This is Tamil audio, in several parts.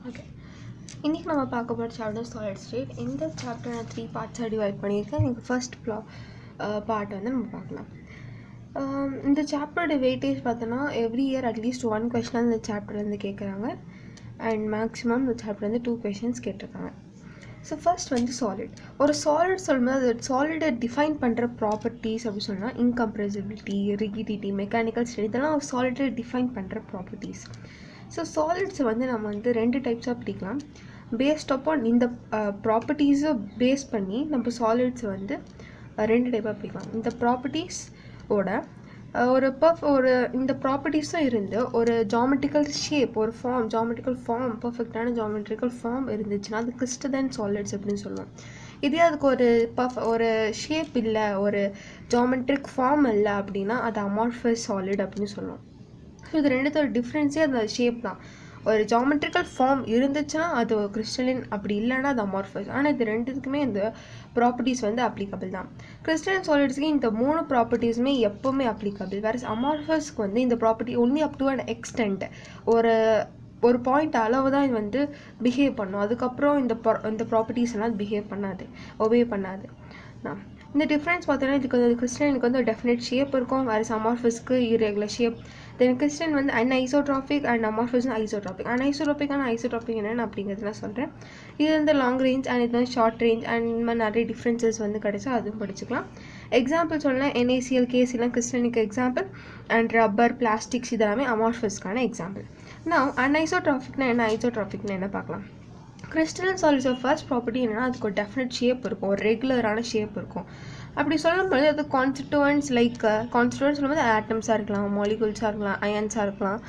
ஓகே, இன்றைக்கி நம்ம பார்க்க போகிற சாப்டர் சாலிட் ஸ்டேட். இந்த சாப்டர் நான் 3 பார்ட்ஸாக டிவைட் பண்ணியிருக்கேன். எனக்கு ஃபர்ஸ்ட் பார்ட் வந்து நம்ம பார்க்கலாம். இந்த சாப்டரோட வெயிட்டேஜ் பார்த்தோன்னா எவ்ரி இயர் அட்லீஸ்ட் 1 கொஷின் இந்த சாப்டர்லேருந்து கேட்குறாங்க. அண்ட் மேக்ஸிமம் இந்த சாப்டர் வந்து 2 கொஷின்ஸ் கேட்டிருக்காங்க. ஸோ ஃபர்ஸ்ட் வந்து சாலிட். ஒரு சாலிட் சொல்லும்போது அது சாலிடை டிஃபைன் பண்ணுற ப்ராப்பர்ட்டிஸ் அப்படின்னு சொன்னால் இன்கம்ப்ரெசிபிலிட்டி, ரிகிடிட்டி, மெக்கானிக்கல் ஸ்டேட், இதெல்லாம் ஒரு சாலிடை டிஃபைன் பண்ணுற ப்ராப்பர்ட்டிஸ். ஸோ சாலிட்ஸை வந்து நம்ம வந்து 2 டைப்ஸாக பிடிக்கலாம். பேஸ்ட் அப்பான் இந்த ப்ராப்பர்ட்டிஸை பேஸ் பண்ணி நம்ம சாலிட்ஸை வந்து 2 டைப்பாக பிடிக்கலாம். இந்த ப்ராப்பர்ட்டிஸோட ஒரு இந்த ப்ராப்பர்ட்டிஸும் இருந்து ஒரு ஜாமெட்ரிக்கல் ஷேப், ஒரு ஃபார்ம், ஜாமெட்ரிக்கல் ஃபார்ம், பர்ஃபெக்டான ஜாமெட்ரிக்கல் ஃபார்ம் இருந்துச்சுன்னா அது கிறிஸ்டலைன் சாலிட்ஸ் அப்படின்னு சொல்லுவோம். இதே அதுக்கு ஒரு ஷேப் இல்லை, ஒரு ஜாமெட்ரிக் ஃபார்ம் இல்லை அப்படின்னா அது அமார்ஃபஸ் சாலிட் அப்படின்னு சொல்லுவோம். ஸோ இது ரெண்டுத்தோட டிஃப்ரென்ஸே அந்த ஷேப் தான். ஒரு ஜாமெட்ரிக்கல் ஃபார்ம் இருந்துச்சுன்னா அது கிறிஸ்டலின், அப்படி இல்லைன்னா அது அமார்ஃபஸ். ஆனால் இது ரெண்டுத்துக்குமே இந்த ப்ராப்பர்ட்டிஸ் வந்து அப்ளிகபிள் தான். கிறிஸ்டலின் சாலிட்ஸ்க்கு இந்த 3 ப்ராப்பர்ட்டிஸுமே எப்போவுமே அப்ளிகபிள். வேறு அமார்ஃபஸ்க்கு வந்து இந்த property only up to an extent, ஒரு பாயிண்ட் அளவு தான் இது வந்து பிஹேவ் பண்ணும். அதுக்கப்புறம் இந்த ப்ராப்பர்ட்டிஸ் எல்லாம் பிஹேவ் பண்ணாது, ஒபே பண்ணாது. இந்த டிஃப்ரென்ஸ் பார்த்தோன்னா இதுக்கு வந்து கிறிஸ்டலினுக்கு வந்து ஒரு டெஃபினட் ஷேப் இருக்கும், வேறு அமார்ஃபஸ்க்கு இரெகுலர் ஷேப். தென் கிறிஸ்டன் வந்து அன்ஐசோட்ராபிக் அண்ட் அமார்ஃபஸ் ஐசோட்ராபிக். ஐசோட்ராபிக் என்னென்னு அப்படிங்கிறது நான் சொல்கிறேன். இது வந்து லாங் ரேஞ்ச் அண்ட் இது வந்து ஷார்ட் ரேஞ்ச் அண்ட் இந்த மாதிரி நிறைய டிஃப்ரென்சஸ் வந்து கிடைச்சா அதுவும் படிச்சுக்கலாம். எக்ஸாம்பிள் சொல்லலாம், NaCl, KCl கிறிஸ்டனுக்கு எக்ஸாம்பிள். அண்ட் ரப்பர், பிளாஸ்டிக்ஸ் இதெல்லாமே அமார்ஃபஸ்க்கான எக்ஸாம்பிள். நான் அன்ஐசோட்ராபிக்னா என்ன, ஐசோட்ராபிக்னா என்ன பார்க்கலாம். கிறிஸ்டலின் சாலிட்ஸோட ஃபர்ஸ்ட் ப்ராப்பர்ட்டி என்னென்னா அதுக்கு ஒரு டெஃபினட் ஷேப் இருக்கும், ஒரு ரெகுலரான ஷேப் இருக்கும். அப்படி சொல்லும்போது அது கான்ஸ்டிட்யூவன்ட்ஸ் சொல்லும்போது ஆட்டம்ஸாக இருக்கலாம், மாலிகூல்ஸாக இருக்கலாம், அயன்ஸாக இருக்கலாம்,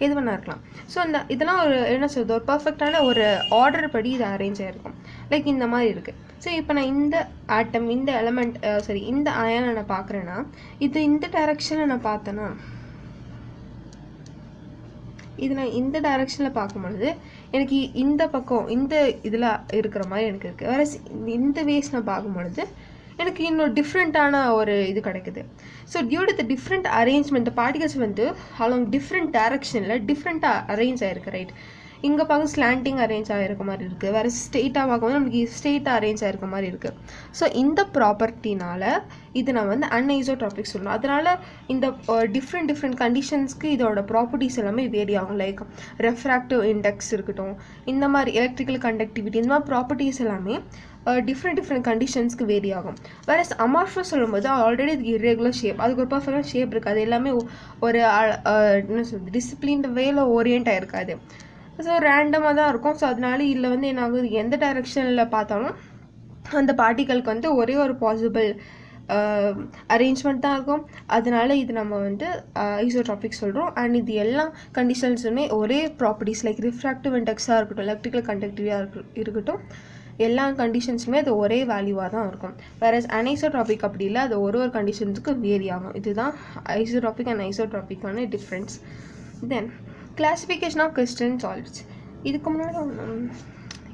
எது வேணா இருக்கலாம். ஸோ இதெல்லாம் ஒரு என்ன சொல்கிறது, ஒரு பர்ஃபெக்டான ஒரு ஆர்டர் படி இது அரேஞ்ச் ஆகிருக்கும். இந்த மாதிரி இருக்குது. ஸோ இப்போ நான் இந்த ஆட்டம், இந்த எலமெண்ட், இந்த அயனை நான் பார்க்குறேன்னா இது இந்த டைரக்ஷனில் நான் பார்த்தேன்னா, இது நான் இந்த டைரக்ஷனில் பார்க்கும்பொழுது எனக்கு இந்த பக்கம் இந்த இதில் இருக்கிற மாதிரி எனக்கு இருக்குது. வேறு இந்த வேஸ் நான் பார்க்கும்பொழுது எனக்கு இன்னொரு டிஃப்ரெண்ட்டான ஒரு இது கிடைக்குது. So due to the different arrangement, the particles வந்து அலாங் டிஃப்ரெண்ட் டைரக்ஷனில் டிஃப்ரெண்ட்டாக அரேஞ்ச் ஆகிருக்கு. ரைட், இங்கே பார்க்க ஸ்லாண்டிங் அரேஞ்ச் ஆகிருக்க மாதிரி இருக்குது, வேறு ஸ்ட்ரெயிட்டாக பார்க்கும்போது நமக்கு ஸ்ட்ரெயிட்டாக அரேஞ்ச் ஆகிருக்க மாதிரி இருக்குது. ஸோ இந்த ப்ராப்பர்ட்டினால் இது நான் வந்து அன்ஐசோட்ராபிக் சொல்லணும். அதனால் இந்த டிஃப்ரெண்ட் கண்டிஷன்ஸ்க்கு இதோட ப்ராப்பர்ட்டிஸ் எல்லாமே வேரி ஆகும். லைக் ரெஃப்ராக்டிவ் இண்டெக்ஸ் இருக்கட்டும், இந்த மாதிரி எலக்ட்ரிக்கல் கண்டக்டிவிட்டி, இந்த மாதிரி ப்ராப்பர்ட்டிஸ் எல்லாமே டிஃப்ரெண்ட் கண்டிஷன்ஸ்க்கு வேரி ஆகும். வேறு அமார்ஃபஸ் சொல்லும்போது ஆல்ரெடி இதுக்கு இரெகுலர் ஷேப், அதுக்கு ஒரு பர்ஃபெக்டான ஷேப் இருக்குது, அது எல்லாமே ஒரு என்ன சொல்கிறது, டிசிப்ளின் வேல ஓரியன்ட் ஆகிருக்காது. ஸோ ரேண்டமாக தான் இருக்கும். ஸோ அதனால இதில் வந்து என்ன ஆகுது, எந்த டைரெக்ஷனில் பார்த்தாலும் அந்த பார்ட்டிகளுக்கு வந்து ஒரே ஒரு பாசிபிள் அரேஞ்ச்மெண்ட் தான் இருக்கும். அதனால இது நம்ம வந்து ஐசோட்ராபிக் சொல்கிறோம். அண்ட் இது எல்லா கண்டிஷன்ஸுமே ஒரே ப்ராப்பர்ட்டிஸ், லைக் ரிஃப்ராக்டிவ் இண்டெக்ஸாக இருக்கட்டும், எலக்ட்ரிக்கல் கண்டக்டிவிட்டியாக இருக்கட்டும், எல்லா கண்டிஷன்ஸுமே அது ஒரே வேல்யூவாக தான் இருக்கும். வேறு அன்ஐசோட்ராபிக் அப்படி இல்லை, அது ஒரு கண்டிஷன்ஸுக்கு வேரி ஆகும். இதுதான் ஐசோட்ராபிக் அண்ட் ஐசோட்ராபிக்கான difference. Then classification of crystalline solids. இதுக்கு முன்னாடி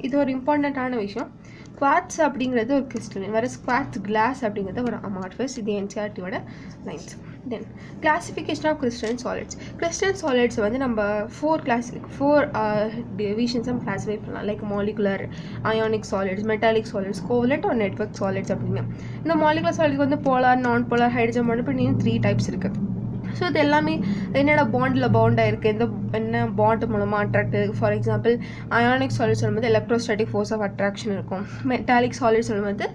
இது ஒரு இம்பார்ட்டண்ட்டான விஷயம். குவார்ட்ஸ் அப்படிங்கிறது ஒரு கிறிஸ்டலின், வேறு குவார்ட்ஸ் கிளாஸ் அப்படிங்கிறது ஒரு அமார்ஃபஸ். இது NCERT-யோட 9th. Then classification of crystalline solids. Crystalline solids வந்து நம்ம 4 டிவிஷன்ஸாக கிளாஸிஃபை பண்ணலாம். Like molecular, ionic solids, metallic solids, covalent ஒரு நெட்வொர்க் சாலிட்ஸ் அப்படின்னு. இந்த மாலிகுலர் சாலிட்ஸ் வந்து polar, non polar, hydrogen bond, இப்படி 3 டைப்ஸ் இருக்குது. ஸோ இது எல்லாமே என்னோட பாண்டாக இருக்குது, என்ன பாண்ட் மூலமாக அட்ராக்ட் இருக்குது. ஃபார் எக்ஸாம்பிள் அயானிக் சாலிட்ஸ் சொல்லும்போது எலக்ட்ரோஸ்டாட்டிக் ஃபோர்ஸ் ஆஃப் அட்ராக்ஷன் இருக்கும். மெட்டாலிக் சாலிட்ஸ் சொல்லும்போது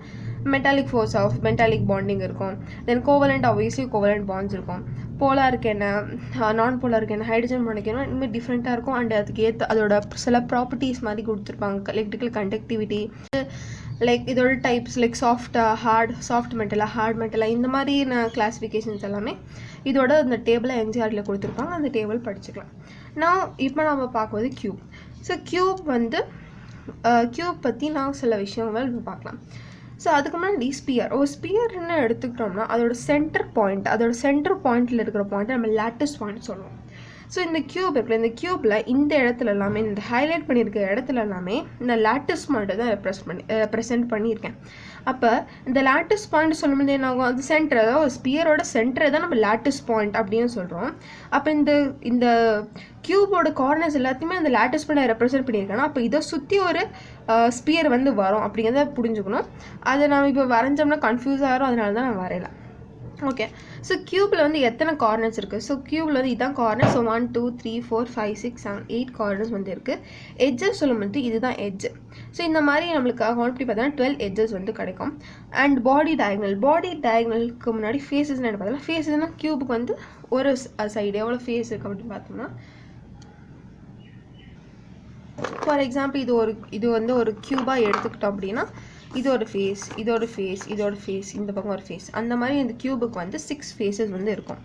metallic force of metallic bonding இருக்கும். Then covalent obviously covalent bonds இருக்கும். போலாருக்கு என்ன, நான் போலாருக்கு என்ன, ஹைட்ரஜன் பாண்டுக்கு என்ன, இனிமேல் டிஃப்ரெண்ட்டாக இருக்கும். அண்ட் அதுக்கு அதோட சில ப்ராப்பர்ட்டிஸ் மாதிரி கொடுத்துருப்பாங்க. எலக்ட்ரிக்கல் கண்டக்டிவிட்டி, லைக் இதோட டைப்ஸ், லைக் சாஃப்ட் மெட்டலாக, ஹார்ட் மெட்டலாக, இந்த மாதிரி கிளாஸிஃபிகேஷன்ஸ் எல்லாமே இதோட அந்த டேபிளை NCERT-ல கொடுத்துருப்பாங்க. அந்த டேபிள் படிச்சுக்கலாம். இப்போ நம்ம பார்க்கும்போது கியூப். ஸோ கியூப் பற்றி நான் சில விஷயங்கள் பார்க்கலாம். ஸோ அதுக்கு முன்னாடி ஸ்பியர்னு எடுத்துக்கிட்டோம்னா அதோட சென்டர் பாயிண்டில் இருக்கிற பாயிண்ட்டை நம்ம லேட்டிஸ் பாயிண்ட் சொல்லுவோம். ஸோ இந்த கியூப் இருக்குல்ல, இந்த கியூப்பில் இந்த இடத்துல எல்லாமே, இந்த ஹைலைட் பண்ணியிருக்க இடத்துல எல்லாமே இந்த லாட்டிஸ் பாயிண்ட்டை தான் ரெப்ரசென்ட் பண்ணியிருக்கேன். அப்போ இந்த லாட்டிஸ் பாயிண்ட் சொல்லும்போது என்ன ஆகும், அது சென்டர், அதாவது ஒரு ஸ்பியரோட சென்டரை தான் நம்ம லாட்டிஸ் பாயிண்ட் அப்படின்னு சொல்கிறோம். அப்போ இந்த கியூபோட கார்னர்ஸ் எல்லாத்தையுமே அந்த லாட்டிஸ் பாயிண்டை ரெப்ரசென்ட் பண்ணியிருக்கேன்னா, அப்போ இதை சுற்றி ஒரு ஸ்பியர் வந்து வரும் அப்படிங்கிறத புரிஞ்சுக்கணும். அதை நம்ம இப்போ வரைஞ்சோம்னா கன்ஃபியூஸ் ஆகிரும், அதனால தான் நான் வரையலை. ஓகே, ஸோ கியூபில் வந்து எத்தனை கார்னர்ஸ் இருக்குது? ஸோ கியூபில் வந்து இதுதான் கார்னர். ஸோ 1 2 3 4 5 6 7 8 கார்னர்ஸ் வந்து இருக்குது. எட்ஜஸ் சொல்லும்போது இதுதான் எட்ஜ். ஸோ இந்த மாதிரி நம்மளுக்கு கவுண்ட் பண்ணி பார்த்தோன்னா 12 எட்ஜஸ் வந்து கிடைக்கும். அண்ட் பாடி டயக்னலுக்கு முன்னாடி ஃபேஸஸ்னு என்ன பார்த்தோம்னா, ஃபேஸஸ்னால் கியூபுக்கு வந்து ஒரு சைடு எவ்வளோ ஃபேஸ் இருக்குது அப்படின்னு பார்த்தோம்னா, ஃபார் எக்ஸாம்பிள் இது வந்து ஒரு கியூபாக எடுத்துக்கிட்டோம் அப்படின்னா, இது ஒரு ஃபேஸ், இதோட ஃபேஸ், இந்த பக்கம் ஒரு ஃபேஸ், அந்த மாதிரி இந்த கியூபுக்கு வந்து 6 ஃபேஸஸ் வந்து இருக்கும்.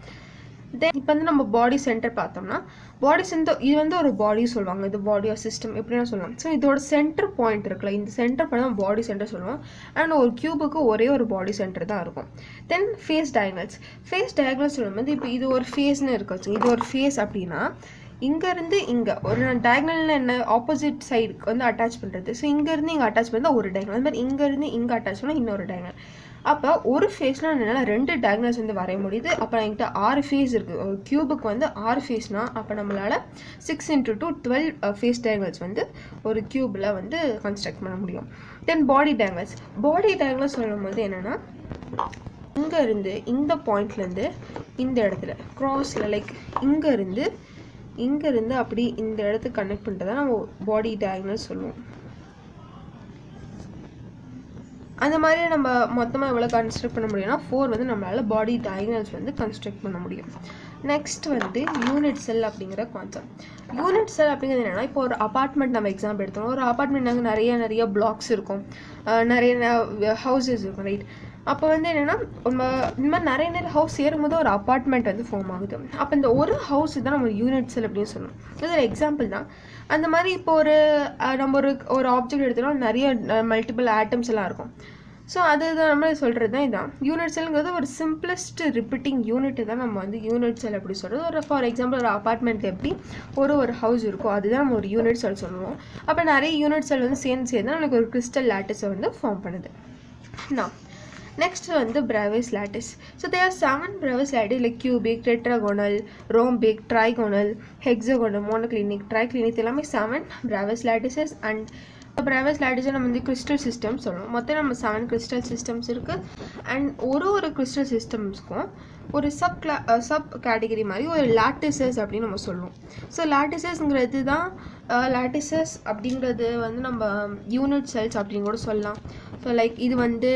தென் இப்போ வந்து நம்ம பாடி சென்டர் பார்த்தோம்னா, பாடி சென்டர் இது வந்து ஒரு பாடி சொல்லுவாங்க, இது பாடி ஆர் சிஸ்டம் எப்படின்னா சொல்லலாம். ஸோ இதோட சென்டர் பாயிண்ட் இருக்குல்ல, இந்த சென்டர் பாயிண்ட் தான் பாடி சென்டர் சொல்லுவோம். அண்ட் ஒரு கியூபுக்கு ஒரே ஒரு பாடி சென்டர் தான் இருக்கும். தென் ஃபேஸ் டயக்னல்ஸ் சொல்லும்போது, இப்போ இது ஒரு ஃபேஸ்னு இருக்கு, இது ஒரு ஃபேஸ் அப்படின்னா இங்கேருந்து இங்கே ஒரு டயக்னலில் என்ன ஆப்போசிட் சைடுக்கு வந்து அட்டாச் பண்ணுறது. ஸோ இங்கேருந்து இங்கே அட்டாச் பண்ணால் ஒரு டயக்னல், அது மாதிரி இங்கேருந்து இங்கே அட்டாச் பண்ணால் இன்னொரு டயக்னல். அப்போ ஒரு ஃபேஸ்னால் என்னால் 2 டயக்னல்ஸ் வந்து வரைய முடியுது. அப்போ என்கிட்ட 6 ஃபேஸ் இருக்குது. ஒரு கியூபுக்கு வந்து 6 ஃபேஸ்னால் அப்போ நம்மளால் 6 × 2 12 ஃபேஸ் டயக்னல்ஸ் வந்து ஒரு கியூபில் வந்து கன்ஸ்ட்ரக்ட் பண்ண முடியும். தென் பாடி டயக்னல்ஸ் சொல்லும்போது என்னென்னா, இங்கேருந்து இந்த பாயிண்ட்லேருந்து இந்த இடத்துல க்ராஸில் லைக் இங்கேருந்து அப்படி இந்த இடத்துக்கு கனெக்ட் பண்ணிட்டு தான் நம்ம பாடி டயக்னல் சொல்லுவோம். அந்த மாதிரி நம்ம மொத்தமாக எவ்வளோ கன்ஸ்ட்ரக்ட் பண்ண முடியும்னா 4 வந்து நம்மளால் பாடி டயக்னல்ஸ் வந்து கன்ஸ்ட்ரக்ட் பண்ண முடியும். நெக்ஸ்ட் வந்து யூனிட் செல் அப்படிங்கிற கான்செப்ட். யூனிட் செல் அப்படிங்கிறது என்னென்னா, இப்போ ஒரு அப்பார்ட்மெண்ட் நம்ம எக்ஸாம்பிள் எடுத்தோம். ஒரு அப்பார்ட்மெண்ட் நாங்கள் நிறைய பிளாக்ஸ் இருக்கும், நிறைய ஹவுசஸ் இருக்கும், ரைட்? அப்போ வந்து என்னென்னா, நம்ம இந்த மாதிரி நிறைய ஹவுஸ் சேரும்போது ஒரு அப்பார்ட்மெண்ட் வந்து ஃபார்ம் ஆகுது. அப்போ இந்த ஒரு ஹவுஸ் தான் நம்ம யூனிட் செல் அப்படின்னு சொல்லணும். இது ஒரு எக்ஸாம்பிள் தான். அந்த மாதிரி இப்போ நம்ம ஒரு ஆப்ஜெக்ட் எடுத்தோம்னா நிறைய மல்டிபிள் ஆட்டம்ஸ் எல்லாம் இருக்கும். ஸோ அதுதான் நம்ம சொல்கிறது தான் இதுதான் யூனிட் செல்ங்கிறது. ஒரு சிம்பிளஸ்ட் ரிப்பீட்டிங் யூனிட் தான் நம்ம வந்து யூனிட் செல் அப்படி சொல்கிறது. ஒரு ஃபார் எக்ஸாம்பிள் ஒரு அப்பார்ட்மெண்ட்டில் எப்படி ஒரு ஹவுஸ் இருக்கும், அதுதான் நம்ம ஒரு யூனிட் செல் சொல்லுவோம். அப்போ நிறைய யூனிட் செல் வந்து சேர்ந்து நமக்கு ஒரு கிறிஸ்டல் லாட்டிஸை வந்து ஃபார்ம் பண்ணுது. நெக்ஸ்ட் வந்து Bravais lattice. So there are 7 Bravais lattice like cubic, tetragonal, rhombic, trigonal, hexagonal, monoclinic, triclinic, எல்லாமே 7 Bravais lattices. and Bravais lattice நம்ம வந்து கிறிஸ்டல் சிஸ்டம் சொல்லுவோம். மொத்தம் நம்ம 7 கிறிஸ்டல் சிஸ்டம்ஸ் இருக்குது. அண்ட் ஒரு கிறிஸ்டல் சிஸ்டம்ஸ்க்கும் ஒரு சப் கேட்டகரி மாதிரி ஒரு லாட்டிசஸ் அப்படின்னு நம்ம சொல்லுவோம். ஸோ லாட்டிசஸ்ங்கிறது தான் லாட்டிசஸ் அப்படிங்கிறது வந்து நம்ம யூனிட் செல்ஸ் அப்படின்னு கூட சொல்லலாம். ஸோ லைக் இது வந்து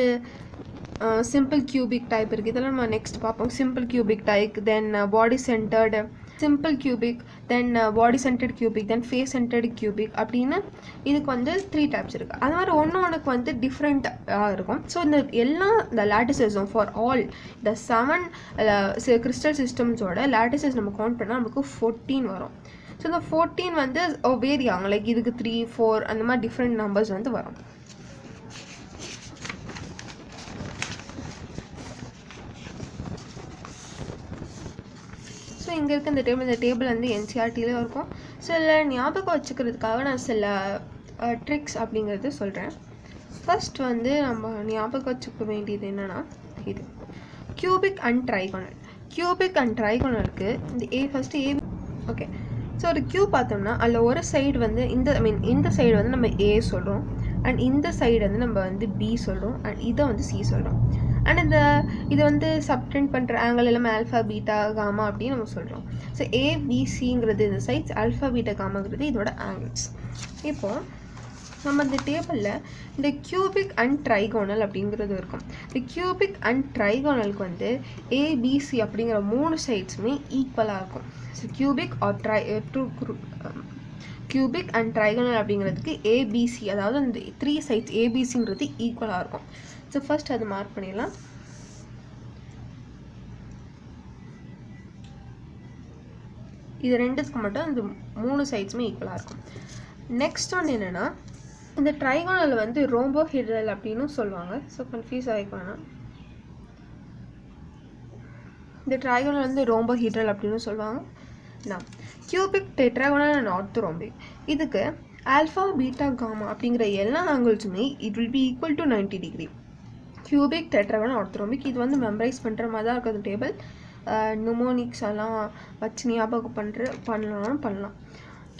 சிம்பிள் கியூபிக் டைப் இருக்குது, இதெல்லாம் நம்ம நெக்ஸ்ட் பார்ப்போம். சிம்பிள் கியூபிக் டைப், தென் பாடி சென்டர்டு சிம்பிள் கியூபிக், தென் பாடி சென்டர்ட் கியூபிக், தென் ஃபேஸ் சென்டர்டு கியூபிக் அப்படின்னு இதுக்கு வந்து 3 டைப்ஸ் இருக்குது. அது மாதிரி ஒன்றுக்கு வந்து டிஃப்ரெண்ட்டாக இருக்கும். ஸோ இந்த லாட்டிசஸும் ஃபார் ஆல் இந்த 7 கிறிஸ்டல் சிஸ்டம்ஸோட லாட்டிசஸ் நம்ம கவுண்ட் பண்ணால் நமக்கு 14 வரும். ஸோ இந்த 14 வந்து வேரி ஆகும், லைக் இதுக்கு 3 4 அந்த மாதிரி டிஃப்ரெண்ட் நம்பர்ஸ் வந்து வரும். ஸோ இங்கே இருக்க இந்த டேபிள் வந்து என்சிஆர்டியில் இருக்கும். ஸோ இதில் ஞாபகம் வச்சுக்கிறதுக்காக நான் சில ட்ரிக்ஸ் அப்படிங்கிறது சொல்கிறேன். ஃபர்ஸ்ட் வந்து நம்ம ஞாபகம் வச்சுக்க வேண்டியது என்னென்னா, இது கியூபிக் அண்ட் ட்ரைகோனலுக்கு இந்த ஃபஸ்ட்டு ஏ. ஓகே, ஸோ ஒரு கியூ பார்த்தோம்னா அதில் ஒரு சைடு வந்து இந்த சைடு வந்து நம்ம ஏ சொல்கிறோம், அண்ட் இந்த சைடு வந்து நம்ம வந்து பி சொல்கிறோம், அண்ட் இதை வந்து சி சொல்கிறோம். அண்ட் இது வந்து சப்டெண்ட் பண்ணுற ஆங்கிள் எல்லாமே ஆல்ஃபா பீட்டா காமா அப்படின்னு நம்ம சொல்கிறோம். ஸோ ஏபிசிங்கிறது இந்த சைட்ஸ், ஆல்ஃபா பீட்டா காமாங்கிறது இதோட ஆங்கிள்ஸ். இப்போது நம்ம இந்த டேபிளில் இந்த கியூபிக் அண்ட் ட்ரைகோனல் அப்படிங்கிறது இருக்கும். இந்த கியூபிக் அண்ட் ட்ரைகோனலுக்கு வந்து ஏபிசி அப்படிங்கிற 3 சைட்ஸுமே ஈக்குவலாக இருக்கும். ஸோ கியூபிக் அண்ட் ட்ரைகோனல் அப்படிங்கிறதுக்கு ஏபிசி, அதாவது அந்த 3 சைட்ஸ் ஏபிசிங்கிறது ஈக்குவலாக இருக்கும். ஸோ ஃபர்ஸ்ட் அது மார்க் பண்ணிடலாம். இது ரெண்டுத்துக்கு மட்டும் இந்த 3 சைட்ஸுமே ஈக்குவலாக இருக்கும். நெக்ஸ்ட் ஒன்று என்னென்னா, இந்த ட்ரைகோனல் வந்து ரோம்போஹெட்ரல் அப்படின்னு சொல்லுவாங்க. ஸோ கன்ஃபியூஸ் ஆகிக்க வேணாம். இந்த ட்ரைகோனல் வந்து ரோம்போஹெட்ரல் அப்படின்னு சொல்லுவாங்க. கியூபிக் டெட்ராகோனல் அண்ட் ஆர்த்தோரோம்பிக் இதுக்கு ஆல்ஃபா பீட்டா காமா அப்படிங்கிற எல்லா ஆங்கிள்ஸுமே it will be equal to 90 degree. Cubic tetragonal orthorhombic இது வந்து மெமரைஸ் பண்ணுற மாதிரி தான் இருக்குது டேபிள். நியூமோனிக்ஸ் எல்லாம் வச்சு ஞாபகம் பண்ணலாம்.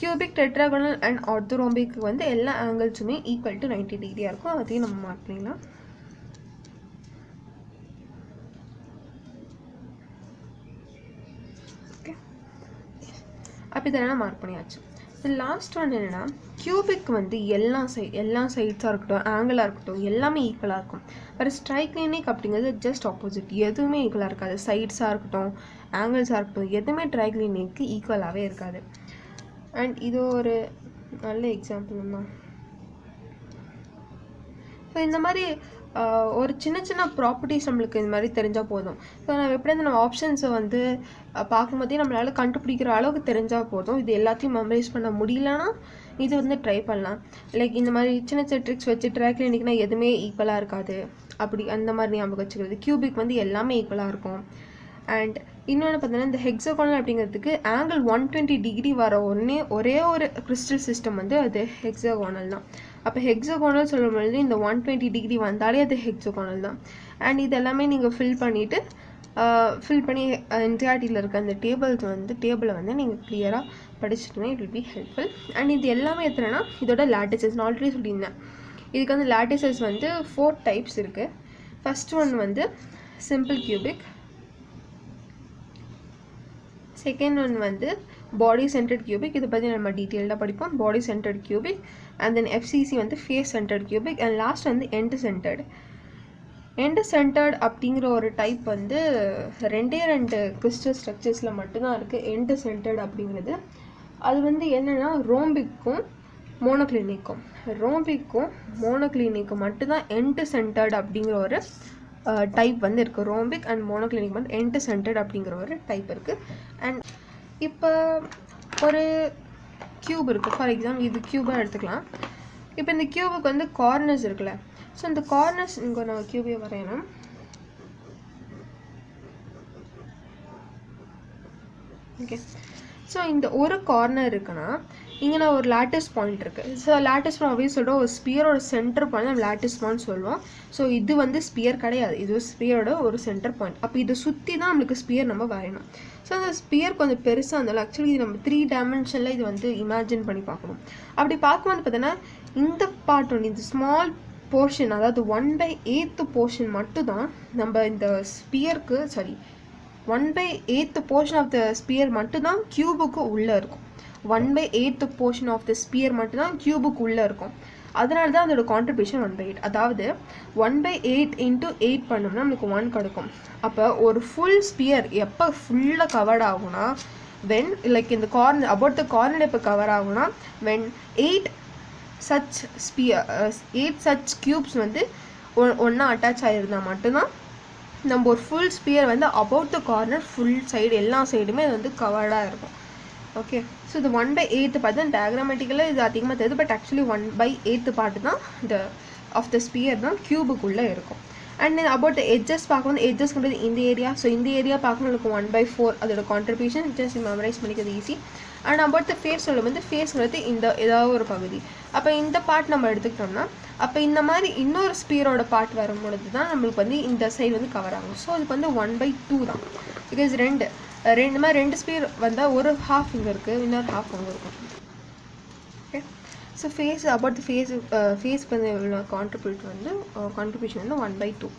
கியூபிக் டெட்ராகோனல் அண்ட் ஆர்த்தோரோம்பிக் வந்து எல்லா ஆங்கிள்ஸுமே ஈக்குவல் டு 90 டிகிரியாக இருக்கும். அதையும் நம்ம மார்க் பண்ணிக்கலாம். ஓகே, அப்படி தானே மார்க் பண்ணியாச்சு. லாஸ்ட் ஒன் என்னென்னா கியூபிக் வந்து எல்லா சைட்ஸாக இருக்கட்டும், ஆங்கிளாக இருக்கட்டும், எல்லாமே ஈக்குவலாக இருக்கும். வேறு ட்ரைக்ளினிக் அப்படிங்கிறது ஜஸ்ட் ஆப்போசிட், எதுவுமே ஈக்குவலாக இருக்காது. சைட்ஸாக இருக்கட்டும், ஆங்கிள்ஸாக இருக்கட்டும், எதுவுமே ட்ரைக்ளினிக்கு ஈக்குவலாகவே இருக்காது. அண்ட் இது ஒரு நல்ல எக்ஸாம்பிள் தான். ஸோ இந்த மாதிரி ஒரு சின்ன ப்ராப்பர்ட்டிஸ் நம்மளுக்கு இந்த மாதிரி தெரிஞ்சால் போதும். ஸோ நம்ம எப்படி நம்ம ஆப்ஷன்ஸை வந்து பார்க்கும்போதே நம்மளால் கண்டுபிடிக்கிற அளவுக்கு தெரிஞ்சால் போதும். இது எல்லாத்தையும் மெமரைஸ் பண்ண முடியலன்னா இது வந்து ட்ரை பண்ணலாம். லைக் இந்த மாதிரி சின்ன ட்ரிக்ஸ் வச்சு ட்ரைக்ளினிக்னா எதுவுமே ஈக்குவலாக இருக்காது, அப்படி அந்த மாதிரி ஞாபகம் வச்சுக்கிறது. கியூபிக் வந்து எல்லாமே ஈக்குவலாக இருக்கும். அண்ட் இன்னொன்று பார்த்தீங்கன்னா இந்த ஹெக்ஸாகோனல் அப்படிங்கிறதுக்கு ஆங்கிள் 120 டிகிரி வர ஒரே ஒரு கிறிஸ்டல் சிஸ்டம் வந்து அது ஹெக்ஸாகோனல் தான். அப்போ ஹெக்ஸாகோனல் சொல்லும்போது இந்த 120 டிகிரி வந்தாலே அது ஹெக்ஸாகோனல் தான். அண்ட் இது எல்லாமே நீங்கள் ஃபில் பண்ணி என்டிஆர்டியில் இருக்க அந்த டேபிளை வந்து நீங்கள் கிளியராக படிச்சுட்டுனா it will be helpful. And இது எல்லாமே எத்தனைனா இதோட லாட்டிசஸ் நான் ஆல்ரெடி சொல்லியிருந்தேன். இதுக்கு வந்து லாட்டிசஸ் வந்து 4 டைப்ஸ் இருக்குது. ஃபர்ஸ்ட் ஒன் வந்து சிம்பிள் கியூபிக், செகண்ட் ஒன் வந்து பாடி சென்டர்ட் கியூபிக், இதை பற்றி நம்ம டீட்டெயில்டாக படிப்போம். Body centred cubic, and then FCC வந்து face centred cubic, and last வந்து எண்ட் சென்டர்ட் அப்படிங்கிற ஒரு டைப் வந்து 2 கிறிஸ்டல் ஸ்ட்ரக்சர்ஸில் மட்டும்தான் இருக்குது. எண்ட் சென்டர்ட் அப்படிங்கிறது அது வந்து என்னென்னா ரோம்பிக்கும் மோனோக்ளினிக்கும் மட்டும்தான் எண்ட் சென்டர்ட் அப்படிங்கிற ஒரு டைப் வந்து இருக்குது. ரோம்பிக் அண்ட் மோனோக்ளினிக் வந்து எண்ட் சென்டர்ட் அப்படிங்கிற ஒரு டைப் இருக்குது. அண்ட் இப்போ ஒரு கியூப் இருக்குது, ஃபார் எக்ஸாம்பிள் இது கியூபாக எடுத்துக்கலாம். இப்போ இந்த கியூபுக்கு வந்து கார்னர்ஸ் இருக்குல்ல, ஸோ இந்த கார்னர்ஸ் இங்கே நம்ம கியூபே வரையணும். ஓகே, ஸோ இந்த ஒரு கார்னர் இருக்குன்னா இங்கே நான் ஒரு லாட்டிஸ் பாயிண்ட் இருக்குது. ஸோ லாட்டிஸ் பாயிண்ட் அப்படின்னு சொல்லிட்டு ஒரு ஸ்பியரோட சென்டர் பாயிண்ட் நம்ம லாட்டிஸ் பாயிண்ட் சொல்லுவோம். ஸோ இது வந்து ஸ்பியர் கிடையாது, இது ஸ்பியரோட ஒரு சென்டர் பாயிண்ட். அப்போ இதை சுற்றி தான் நம்மளுக்கு ஸ்பியர் நம்ம வரையணும். ஸோ அந்த ஸ்பியர் கொஞ்சம் பெருசாக இருந்தாலும் ஆக்சுவலி இது நம்ம 3 டைமென்ஷனில் இது வந்து இமேஜின் பண்ணி பார்க்கணும். அப்படி பார்க்கும்போது பார்த்தீங்கன்னா இந்த பார்ட் ஒன்று, இந்த ஸ்மால் போர்ஷன், அதாவது 1/8 போர்ஷன் மட்டும்தான் நம்ம இந்த ஸ்பியருக்கு 1/8 போர்ஷன் ஆஃப் த ஸ்பியர் மட்டும்தான் கியூபுக்கு உள்ளே இருக்கும். 1/8 போர்ஷன் ஆஃப் த ஸ்பியர் மட்டும்தான் கியூபுக்கு உள்ளே இருக்கும். அதனால தான் அதோட கான்ட்ரிபியூஷன் 1/8. அதாவது 1/8 × 8 பண்ணோம்னா நமக்கு 1 கிடைக்கும். அப்போ ஒரு ஃபுல் ஸ்பியர் எப்போ ஃபுல்லாக கவர்ட் ஆகும்னா when like in the corner about the corner எப்போ கவர் ஆகும்னா when 8 such cubes வந்து ஒன்றா அட்டாச் ஆகிருந்தால் மட்டும்தான் நம்ம ஒரு ஃபுல் ஸ்பியர் வந்து about the corner full side எல்லா சைடுமே அது வந்து கவர்டாக இருக்கும். ஓகே, ஸோ இது 1/8 பார்த்தா டயக்ராமேட்டிக்கலாக இது அதிகமாக தெரியுது, பட் ஆக்சுவலி 1/8 பார்ட்டு தான் இந்த ஆஃப் த ஸ்பியர் தான் கியூபுக்குள்ளே இருக்கும். And then about the edges பார்க்கும்போது எட்ஜஸ்ன்றது இந்த ஏரியா, ஸோ இந்த ஏரியா பார்க்கும்போது 1/4 அதோட கான்ட்ரிபியூஷன் ஜஸ்ட் மெமரைஸ் பண்ணிக்கிறது easy. And about the face சொல்லும்போது ஃபேஸ்ங்கிறது இந்த ஏதாவது ஒரு பகுதி. அப்போ இந்த பார்ட் நம்ம எடுத்துக்கிட்டோம்னா அப்போ இந்த மாதிரி இன்னொரு ஸ்பியரோட பார்ட் வரும்பொழுது தான் நம்மளுக்கு வந்து இந்த சைடு வந்து கவர் ஆகும். ஸோ இதுக்கு வந்து 1/2 தான், பிகாஸ் ரெண்டு ஸ்பியர் வந்தால் ஒரு ஹாஃப் இங்கே இருக்குது, இன்னொரு ஹாஃப் அங்கே இருக்கும். Okay, so face about the ஃபேஸ்க்கு வந்து எவ்வளோ கான்ட்ரிபியூஷன் வந்து 1/2.